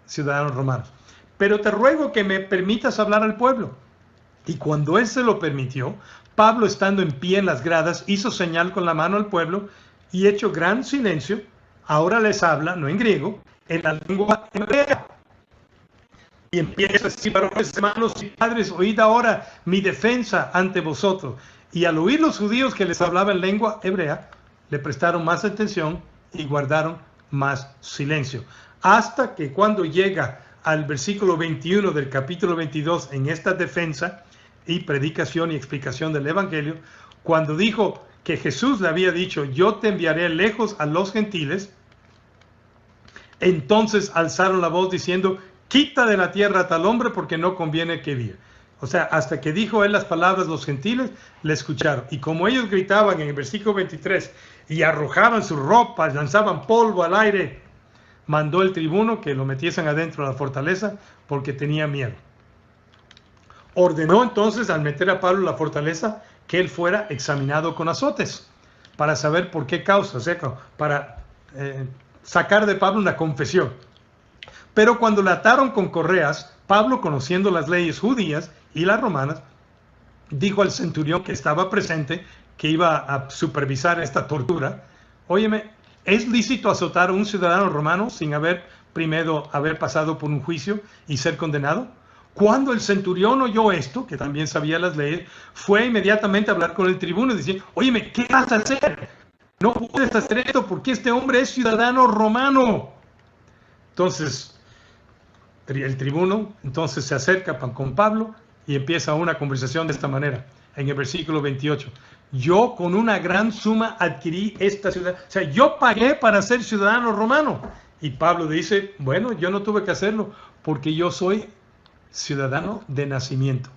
ciudadanos romanos. Pero te ruego que me permitas hablar al pueblo. Y cuando él se lo permitió, Pablo, estando en pie en las gradas, hizo señal con la mano al pueblo y hecho gran silencio, ahora les habla, no en griego, en la lengua hebrea. Y empieza a decir, varones, hermanos y padres, oíd ahora mi defensa ante vosotros. Y al oír los judíos que les hablaba en lengua hebrea, le prestaron más atención y guardaron más silencio. Hasta que cuando llega al versículo 21 del capítulo 22, en esta defensa y predicación y explicación del evangelio, cuando dijo que Jesús le había dicho, yo te enviaré lejos a los gentiles, entonces alzaron la voz diciendo, quita de la tierra a tal hombre porque no conviene que viva. O sea, hasta que dijo él las palabras, los gentiles le escucharon. Y como ellos gritaban en el versículo 23 y arrojaban sus ropas, lanzaban polvo al aire, mandó el tribuno que lo metiesen adentro de la fortaleza porque tenía miedo. Ordenó entonces, al meter a Pablo en la fortaleza, que él fuera examinado con azotes para saber por qué causa, o sea, para sacar de Pablo una confesión. Pero cuando le ataron con correas, Pablo, conociendo las leyes judías y las romanas, dijo al centurión que estaba presente, que iba a supervisar esta tortura, óyeme, ¿es lícito azotar a un ciudadano romano sin primero haber pasado por un juicio y ser condenado? Cuando el centurión oyó esto, que también sabía las leyes, fue inmediatamente a hablar con el tribuno y decía, óyeme, ¿qué vas a hacer? No puedes hacer esto porque este hombre es ciudadano romano. Entonces, el tribuno entonces se acerca con Pablo y empieza una conversación de esta manera, en el versículo 28. Yo con una gran suma adquirí esta ciudad, o sea, yo pagué para ser ciudadano romano. Y Pablo dice, bueno, yo no tuve que hacerlo porque yo soy ciudadano de nacimiento.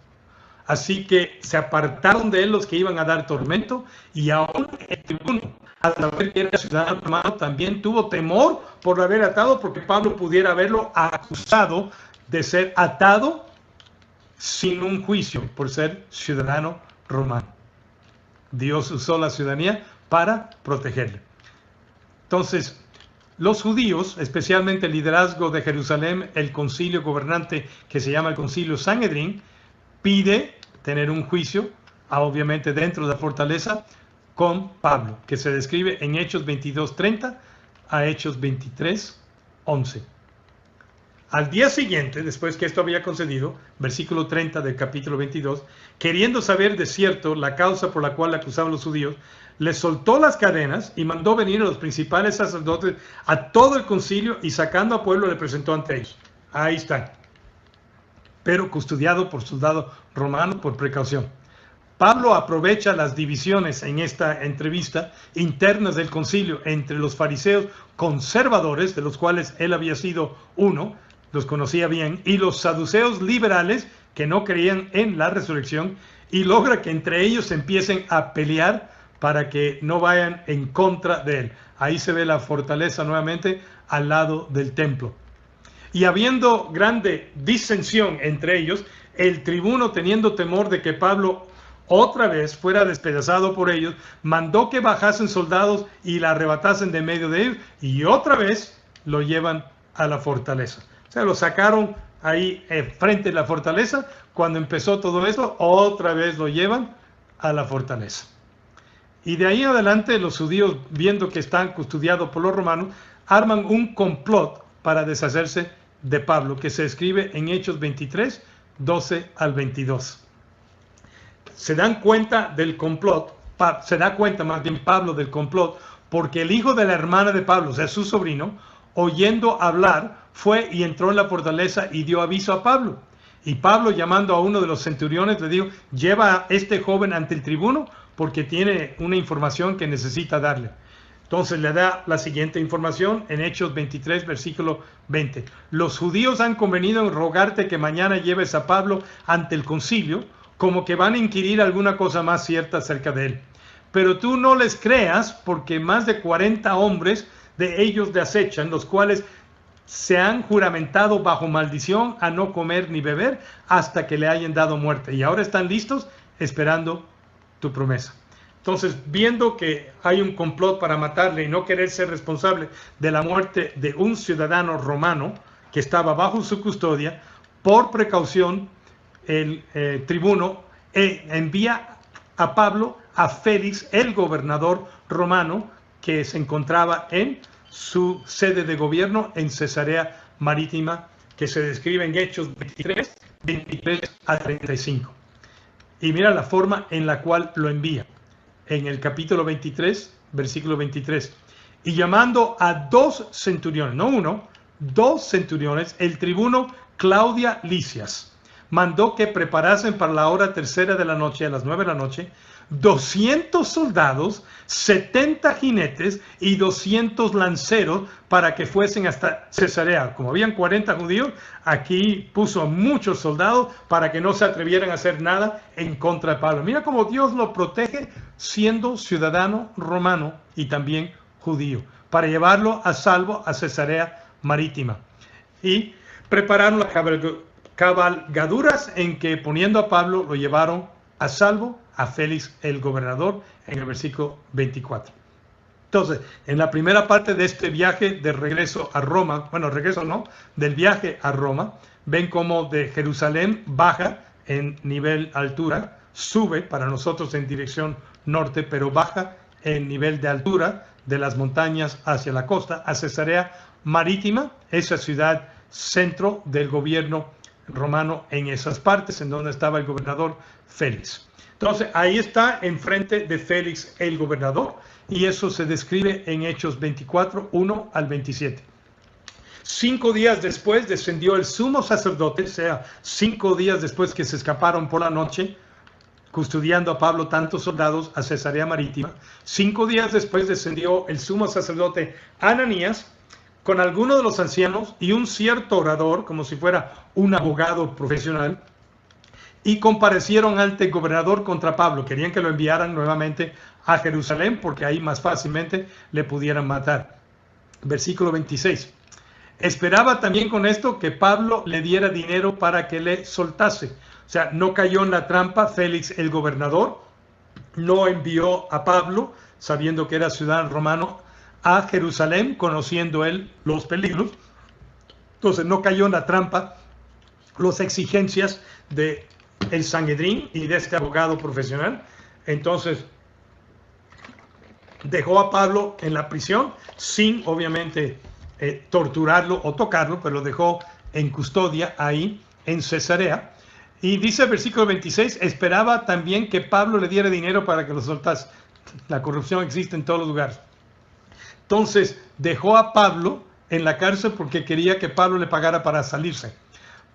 Así que se apartaron de él los que iban a dar tormento, y aún el tribuno, al saber que era ciudadano romano, también tuvo temor por haber atado, porque Pablo pudiera haberlo acusado de ser atado sin un juicio por ser ciudadano romano. Dios usó la ciudadanía para protegerle. Entonces, los judíos, especialmente el liderazgo de Jerusalén, el concilio gobernante que se llama el concilio Sanedrín, pide tener un juicio, obviamente dentro de la fortaleza, con Pablo, que se describe en Hechos 22:30 a Hechos 23, 11. Al día siguiente, después que esto había concedido, versículo 30 del capítulo 22, queriendo saber de cierto la causa por la cual le acusaban los judíos, le soltó las cadenas y mandó venir a los principales sacerdotes, a todo el concilio, y sacando a pueblo le presentó ante ellos. Ahí están. Pero custodiado por soldado romano por precaución. Pablo aprovecha las divisiones en esta entrevista internas del concilio entre los fariseos conservadores, de los cuales él había sido uno, los conocía bien, y los saduceos liberales que no creían en la resurrección, y logra que entre ellos empiecen a pelear para que no vayan en contra de él. Ahí se ve la fortaleza nuevamente al lado del templo. Y habiendo grande disensión entre ellos, el tribuno, teniendo temor de que Pablo otra vez fuera despedazado por ellos, mandó que bajasen soldados y la arrebatasen de medio de ellos, y otra vez lo llevan a la fortaleza. O sea, lo sacaron ahí frente a la fortaleza. Cuando empezó todo eso, otra vez lo llevan a la fortaleza. Y de ahí en adelante los judíos, viendo que están custodiados por los romanos, arman un complot para deshacerse de Pablo, que se escribe en Hechos 23, 12 al 22. Se dan cuenta del complot, se da cuenta más bien Pablo del complot, porque el hijo de la hermana de Pablo, o sea, su sobrino, oyendo hablar, fue y entró en la fortaleza y dio aviso a Pablo. Y Pablo, llamando a uno de los centuriones, le dijo: lleva a este joven ante el tribuno, porque tiene una información que necesita darle. Entonces le da la siguiente información en Hechos 23, versículo 20. Los judíos han convenido en rogarte que mañana lleves a Pablo ante el concilio, como que van a inquirir alguna cosa más cierta acerca de él. Pero tú no les creas, porque más de 40 hombres de ellos le acechan, los cuales se han juramentado bajo maldición a no comer ni beber hasta que le hayan dado muerte. Y ahora están listos esperando tu promesa. Entonces, viendo que hay un complot para matarle y no querer ser responsable de la muerte de un ciudadano romano que estaba bajo su custodia, por precaución, el tribuno envía a Pablo a Félix, el gobernador romano, que se encontraba en su sede de gobierno en Cesarea Marítima, que se describe en Hechos 23, 23 a 35. Y mira la forma en la cual lo envía. En el capítulo 23, versículo 23. Y llamando a 2 centuriones, no uno, 2 centuriones, el tribuno Claudia Lisias mandó que preparasen para la hora tercera de la noche, a las 9 de la noche, 200 soldados, 70 jinetes y 200 lanceros para que fuesen hasta Cesarea. Como habían 40 judíos, aquí puso muchos soldados para que no se atrevieran a hacer nada en contra de Pablo. Mira cómo Dios lo protege siendo ciudadano romano y también judío, para llevarlo a salvo a Cesarea Marítima. Y prepararon las cabalgaduras en que, poniendo a Pablo, lo llevaron a salvo a Félix el gobernador, en el versículo 24. Entonces, en la primera parte de este viaje de regreso a Roma, bueno, regreso no, del viaje a Roma, ven cómo de Jerusalén baja en nivel altura, sube para nosotros en dirección norte, pero baja en nivel de altura de las montañas hacia la costa, a Cesarea Marítima, esa ciudad centro del gobierno romano en esas partes, en donde estaba el gobernador Félix. Entonces, ahí está enfrente de Félix el gobernador, y eso se describe en Hechos 24, 1 al 27. 5 días después descendió el sumo sacerdote, o sea, 5 días después que se escaparon por la noche, custodiando a Pablo tantos soldados a Cesarea Marítima. 5 días después descendió el sumo sacerdote Ananías, con algunos de los ancianos y un cierto orador, como si fuera un abogado profesional, y comparecieron ante el gobernador contra Pablo. Querían que lo enviaran nuevamente a Jerusalén, porque ahí más fácilmente le pudieran matar. Versículo 26. Esperaba también con esto que Pablo le diera dinero para que le soltase. O sea, no cayó en la trampa Félix el gobernador, no envió a Pablo, sabiendo que era ciudadano romano, a Jerusalén, conociendo él los peligros. Entonces no cayó en la trampa las exigencias de el Sanedrín y de este abogado profesional. Entonces dejó a Pablo en la prisión sin, obviamente, torturarlo o tocarlo, pero lo dejó en custodia ahí en Cesarea. Y dice el versículo 26, esperaba también que Pablo le diera dinero para que lo soltase. La corrupción existe en todos los lugares. Entonces dejó a Pablo en la cárcel porque quería que Pablo le pagara para salirse.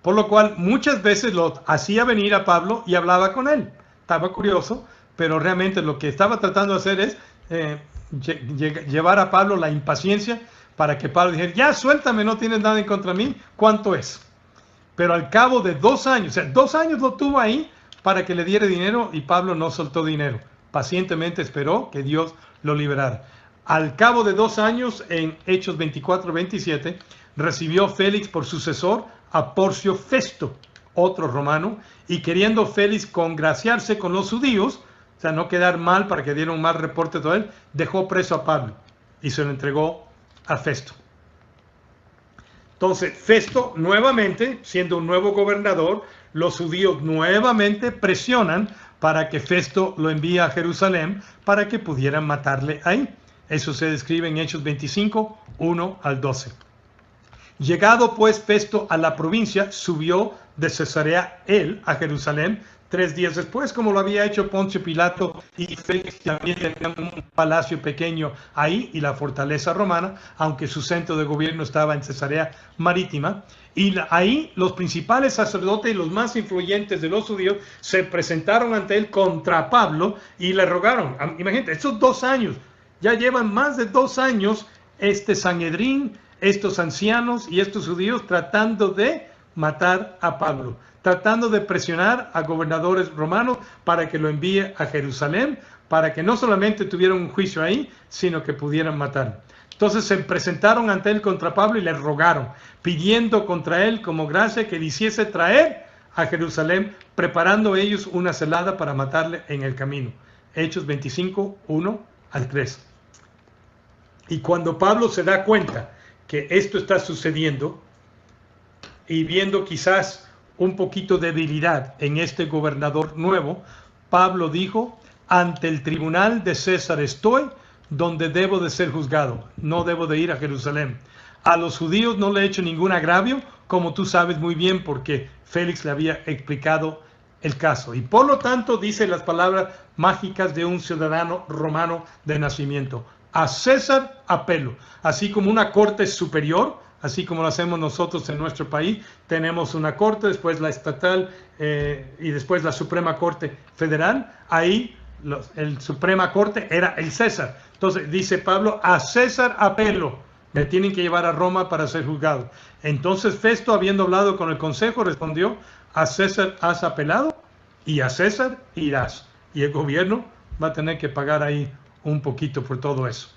Por lo cual muchas veces lo hacía venir a Pablo y hablaba con él. Estaba curioso, pero realmente lo que estaba tratando de hacer es llevar a Pablo la impaciencia para que Pablo dijera, ya suéltame, no tienes nada en contra de mí, ¿cuánto es? Pero al cabo de 2 años, o sea, 2 años lo tuvo ahí para que le diera dinero y Pablo no soltó dinero. Pacientemente esperó que Dios lo liberara. Al cabo de 2 años, en Hechos 24-27, recibió Félix por sucesor a Porcio Festo, otro romano, y queriendo Félix congraciarse con los judíos, o sea, no quedar mal para que diera un mal reporte de él, dejó preso a Pablo y se lo entregó a Festo. Entonces, Festo nuevamente, siendo un nuevo gobernador, los judíos nuevamente presionan para que Festo lo envíe a Jerusalén para que pudieran matarle ahí. Eso se describe en Hechos 25, 1 al 12. Llegado pues Festo a la provincia, subió de Cesarea él a Jerusalén 3 días después, como lo había hecho Poncio Pilato, y Félix también tenía un palacio pequeño ahí y la fortaleza romana, aunque su centro de gobierno estaba en Cesarea Marítima. Y ahí los principales sacerdotes y los más influyentes de los judíos se presentaron ante él contra Pablo y le rogaron. Imagínate, estos 2 años, ya llevan más de 2 años este Sanedrín, estos ancianos y estos judíos tratando de matar a Pablo, tratando de presionar a gobernadores romanos para que lo envíe a Jerusalén, para que no solamente tuviera un juicio ahí, sino que pudieran matarlo. Entonces se presentaron ante él contra Pablo y le rogaron, pidiendo contra él como gracia que le hiciese traer a Jerusalén, preparando ellos una celada para matarle en el camino. Hechos 25, 1 al 3. Y cuando Pablo se da cuenta que esto está sucediendo, y viendo quizás un poquito de debilidad en este gobernador nuevo, Pablo dijo, ante el tribunal de César estoy, donde debo de ser juzgado, no debo de ir a Jerusalén. A los judíos no le he hecho ningún agravio, como tú sabes muy bien, porque Félix le había explicado el caso. Y por lo tanto dice las palabras mágicas de un ciudadano romano de nacimiento. A César apelo, así como una corte superior, así como lo hacemos nosotros en nuestro país, tenemos una corte, después la estatal y después la Suprema Corte Federal. Ahí el Suprema Corte era el César. Entonces dice Pablo, a César apelo, me tienen que llevar a Roma para ser juzgado. Entonces Festo, habiendo hablado con el consejo, respondió, a César has apelado y a César irás. Y el gobierno va a tener que pagar ahí un poquito por todo eso.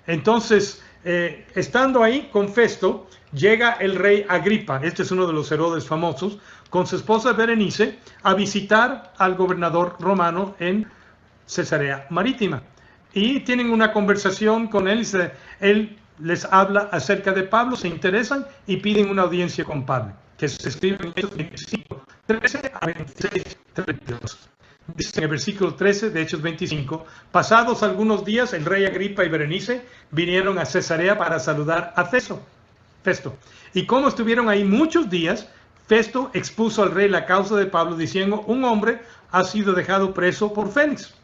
Entonces, estando ahí con Festo, llega el rey Agripa, este es uno de los Herodes famosos, con su esposa Berenice, a visitar al gobernador romano en Cesarea Marítima. Y tienen una conversación con él, él les habla acerca de Pablo, se interesan y piden una audiencia con Pablo, que se escribe en Hechos 25, 13 a 26, 32. Dice en el versículo 13 de Hechos 25, pasados algunos días, el rey Agripa y Berenice vinieron a Cesarea para saludar a Festo. Y como estuvieron ahí muchos días, Festo expuso al rey la causa de Pablo, diciendo, un hombre ha sido dejado preso por Félix.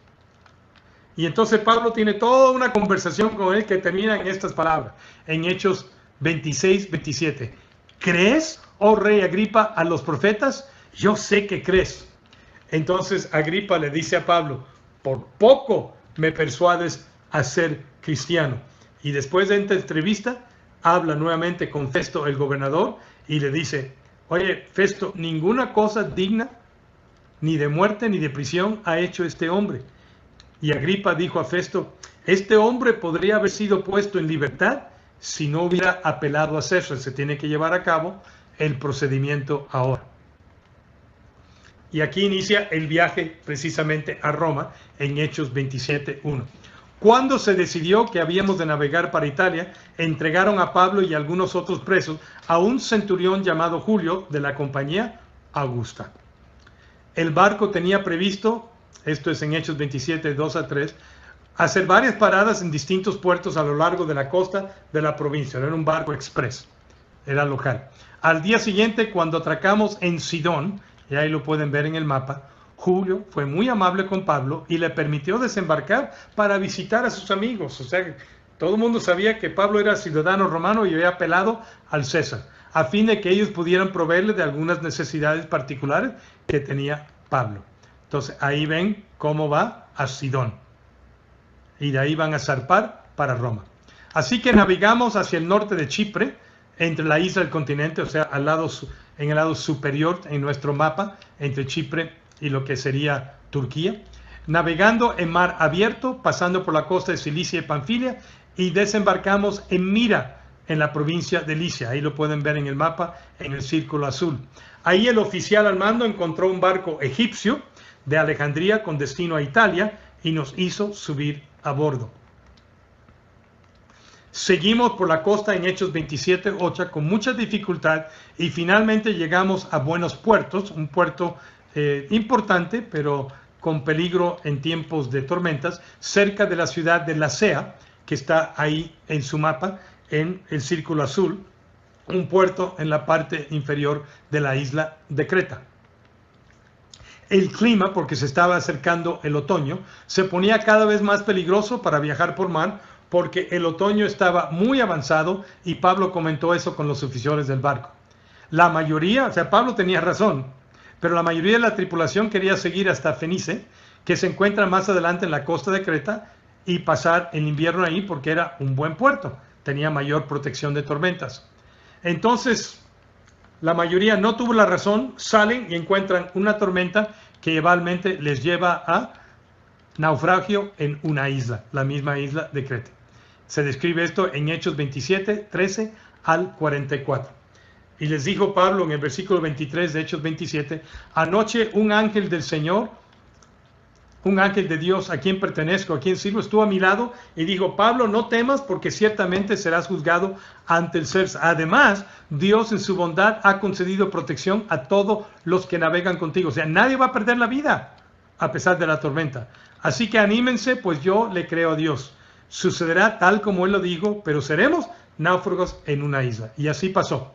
Y entonces Pablo tiene toda una conversación con él que termina en estas palabras, en Hechos 26, 27. ¿Crees, oh rey Agripa, a los profetas? Yo sé que crees. Entonces Agripa le dice a Pablo, por poco me persuades a ser cristiano. Y después de esta entrevista, habla nuevamente con Festo, el gobernador, y le dice, oye, Festo, ninguna cosa digna, ni de muerte, ni de prisión, ha hecho este hombre. Y Agripa dijo a Festo, este hombre podría haber sido puesto en libertad si no hubiera apelado a César. Se tiene que llevar a cabo el procedimiento ahora. Y aquí inicia el viaje precisamente a Roma en Hechos 27:1. Cuando se decidió que habíamos de navegar para Italia, entregaron a Pablo y algunos otros presos a un centurión llamado Julio de la compañía Augusta. El barco tenía previsto, esto es en Hechos 27, 2 a 3, hacer varias paradas en distintos puertos a lo largo de la costa de la provincia. Era un barco express, era local. Al día siguiente, cuando atracamos en Sidón, y ahí lo pueden ver en el mapa, Julio fue muy amable con Pablo y le permitió desembarcar para visitar a sus amigos. O sea, todo el mundo sabía que Pablo era ciudadano romano y había apelado al César, a fin de que ellos pudieran proveerle de algunas necesidades particulares que tenía Pablo. Entonces, ahí ven cómo va a Sidón. Y de ahí van a zarpar para Roma. Así que navegamos hacia el norte de Chipre, entre la isla y el continente, o sea, en el lado superior en nuestro mapa, entre Chipre y lo que sería Turquía, navegando en mar abierto, pasando por la costa de Cilicia y Panfilia, y desembarcamos en Mira, en la provincia de Licia. Ahí lo pueden ver en el mapa, en el círculo azul. Ahí el oficial al mando encontró un barco egipcio de Alejandría con destino a Italia y nos hizo subir a bordo. Seguimos por la costa en Hechos 27:8 con mucha dificultad y finalmente llegamos a Buenos Puertos, un puerto importante, pero con peligro en tiempos de tormentas, cerca de la ciudad de Lasea, que está ahí en su mapa, en el círculo azul, un puerto en la parte inferior de la isla de Creta. El clima, porque se estaba acercando el otoño, se ponía cada vez más peligroso para viajar por mar, porque el otoño estaba muy avanzado y Pablo comentó eso con los oficiales del barco. La mayoría, o sea, Pablo tenía razón, pero la mayoría de la tripulación quería seguir hasta Fenice, que se encuentra más adelante en la costa de Creta, y pasar el invierno ahí porque era un buen puerto, tenía mayor protección de tormentas. Entonces, la mayoría no tuvo la razón, salen y encuentran una tormenta que eventualmente les lleva a naufragio en una isla, la misma isla de Creta. Se describe esto en Hechos 27, 13 al 44. Y les dijo Pablo en el versículo 23 de Hechos 27, anoche un ángel del Señor, un ángel de Dios a quien pertenezco, a quien sirvo, estuvo a mi lado y dijo, Pablo, no temas porque ciertamente serás juzgado ante el César. Además, Dios en su bondad ha concedido protección a todos los que navegan contigo. O sea, nadie va a perder la vida a pesar de la tormenta. Así que anímense, pues yo le creo a Dios. Sucederá tal como Él lo dijo, pero seremos náufragos en una isla. Y así pasó.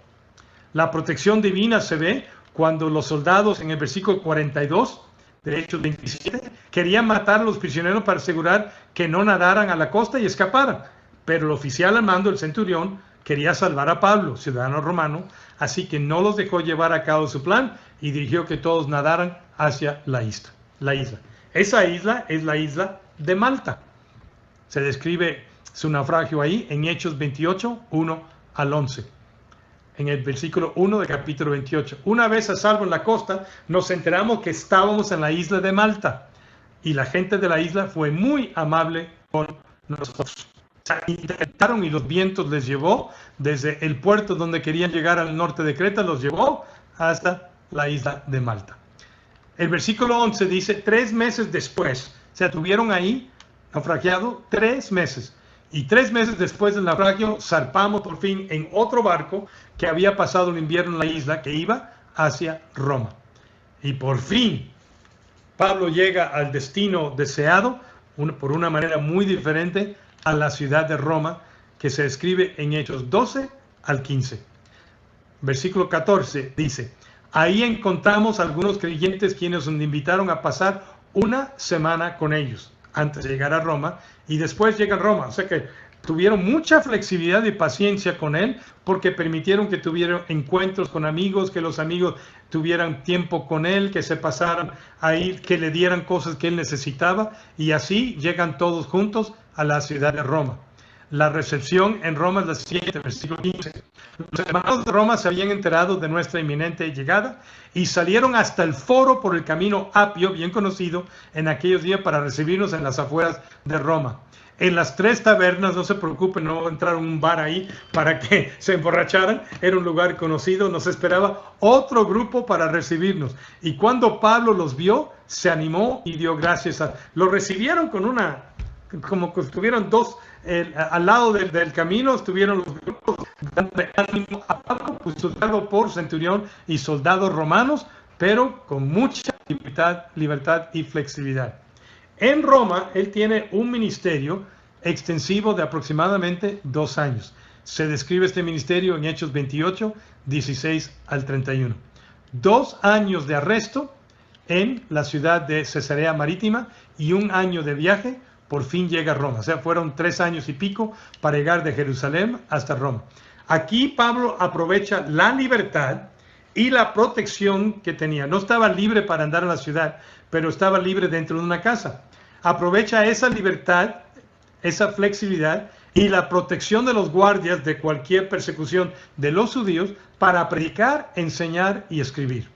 La protección divina se ve cuando los soldados en el versículo 42 de Hechos 27 querían matar a los prisioneros para asegurar que no nadaran a la costa y escaparan. Pero el oficial al mando, el centurión, quería salvar a Pablo, ciudadano romano, así que no los dejó llevar a cabo su plan y dirigió que todos nadaran hacia la isla. Esa isla es la isla de Malta. Se describe su naufragio ahí en Hechos 28, 1 al 11. En el versículo 1 del capítulo 28. Una vez a salvo en la costa, nos enteramos que estábamos en la isla de Malta. Y la gente de la isla fue muy amable con nosotros. O sea, intentaron y los vientos les llevó desde el puerto donde querían llegar al norte de Creta, los llevó hasta la isla de Malta. El versículo 11 dice, 3 meses después, o sea, tuvieron ahí naufragiado 3 meses. Y 3 meses después del naufragio, zarpamos por fin en otro barco que había pasado el invierno en la isla, que iba hacia Roma. Y por fin, Pablo llega al destino deseado, por una manera muy diferente a la ciudad de Roma, que se describe en Hechos 12 al 15. Versículo 14 dice, ahí encontramos algunos creyentes quienes nos invitaron a pasar una semana con ellos antes de llegar a Roma, y después llega a Roma. O sea que tuvieron mucha flexibilidad y paciencia con él, porque permitieron que tuvieran encuentros con amigos, que los amigos tuvieran tiempo con él, que se pasaran ahí, que le dieran cosas que él necesitaba, y así llegan todos juntos a la ciudad de Roma. La recepción en Roma es la siguiente, versículo 15. Los hermanos de Roma se habían enterado de nuestra inminente llegada y salieron hasta el foro por el camino Apio, bien conocido en aquellos días, para recibirnos en las afueras de Roma. En las 3 tabernas, no se preocupen, no entraron un bar ahí para que se emborracharan, era un lugar conocido, nos esperaba otro grupo para recibirnos. Y cuando Pablo los vio, se animó y dio gracias lo recibieron con una, como que estuvieron dos, al lado del camino, estuvieron los grupos dando ánimo a Pablo, custodiado por centurión y soldados romanos, pero con mucha libertad y flexibilidad. En Roma, él tiene un ministerio extensivo de aproximadamente 2 años. Se describe este ministerio en Hechos 28, 16 al 31. 2 años de arresto en la ciudad de Cesarea Marítima y 1 año de viaje. Por fin llega a Roma. O sea, fueron 3 años y pico para llegar de Jerusalén hasta Roma. Aquí Pablo aprovecha la libertad y la protección que tenía. No estaba libre para andar en la ciudad, pero estaba libre dentro de una casa. Aprovecha esa libertad, esa flexibilidad y la protección de los guardias de cualquier persecución de los judíos para predicar, enseñar y escribir.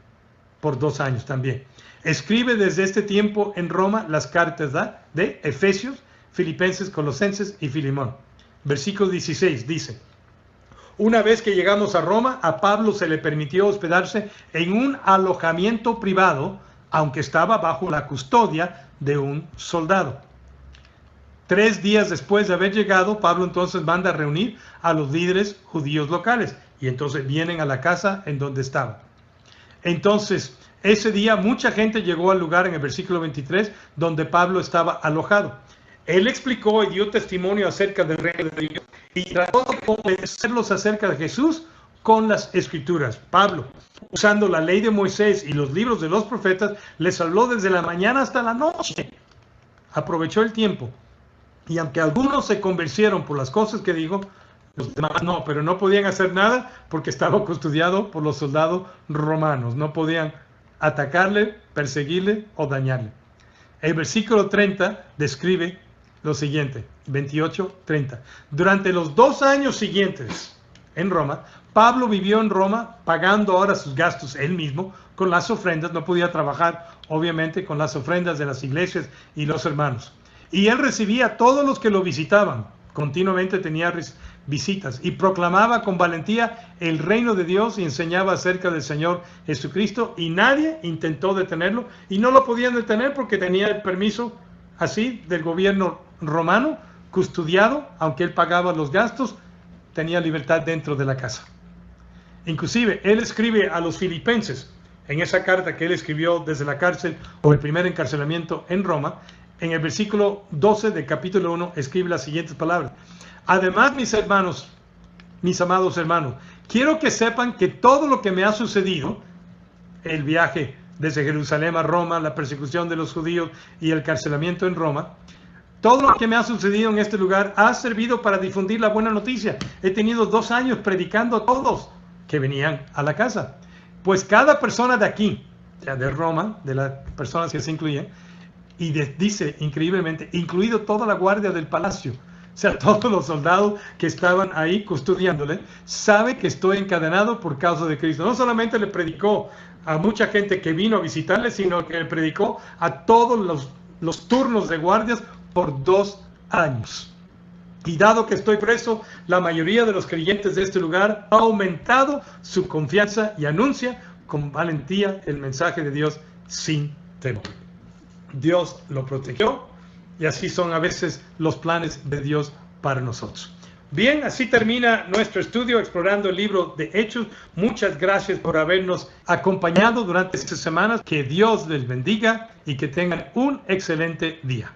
Por 2 años también. Escribe desde este tiempo en Roma las cartas de Efesios, Filipenses, Colosenses y Filemón. Versículo 16 dice: una vez que llegamos a Roma, a Pablo se le permitió hospedarse en un alojamiento privado, aunque estaba bajo la custodia de un soldado. 3 días después de haber llegado, Pablo entonces manda a reunir a los líderes judíos locales, y entonces vienen a la casa en donde estaba. Entonces, ese día mucha gente llegó al lugar en el versículo 23 donde Pablo estaba alojado. Él explicó y dio testimonio acerca del reino de Dios y trató de convencerlos acerca de Jesús con las escrituras. Pablo, usando la ley de Moisés y los libros de los profetas, les habló desde la mañana hasta la noche. Aprovechó el tiempo. Y aunque algunos se convencieron por las cosas que dijo, los demás no, pero no podían hacer nada porque estaba custodiado por los soldados romanos. No podían atacarle, perseguirle o dañarle. El versículo 30 describe lo siguiente, 28-30. Durante los 2 años siguientes en Roma, Pablo vivió en Roma pagando ahora sus gastos él mismo con las ofrendas. No podía trabajar, obviamente, con las ofrendas de las iglesias y los hermanos. Y él recibía a todos los que lo visitaban. Continuamente tenía visitas y proclamaba con valentía el reino de Dios y enseñaba acerca del Señor Jesucristo, y nadie intentó detenerlo y no lo podían detener porque tenía el permiso así del gobierno romano, custodiado, aunque él pagaba los gastos, tenía libertad dentro de la casa. Inclusive él escribe a los filipenses en esa carta que él escribió desde la cárcel o el primer encarcelamiento en Roma. En el versículo 12 del capítulo 1 escribe las siguientes palabras: además, mis hermanos, mis amados hermanos, quiero que sepan que todo lo que me ha sucedido, el viaje desde Jerusalén a Roma, la persecución de los judíos y el encarcelamiento en Roma, todo lo que me ha sucedido en este lugar ha servido para difundir la buena noticia. He tenido 2 años predicando a todos que venían a la casa. Pues cada persona de aquí, de Roma, de las personas que se incluyen, y dice increíblemente, incluido toda la guardia del palacio, o sea, todos los soldados que estaban ahí custodiándole, sabe que estoy encadenado por causa de Cristo. No solamente le predicó a mucha gente que vino a visitarle, sino que le predicó a todos los turnos de guardias por 2 años. Y dado que estoy preso, la mayoría de los creyentes de este lugar ha aumentado su confianza y anuncia con valentía el mensaje de Dios sin temor. Dios lo protegió, y así son a veces los planes de Dios para nosotros. Bien, así termina nuestro estudio explorando el libro de Hechos. Muchas gracias por habernos acompañado durante estas semanas. Que Dios les bendiga y que tengan un excelente día.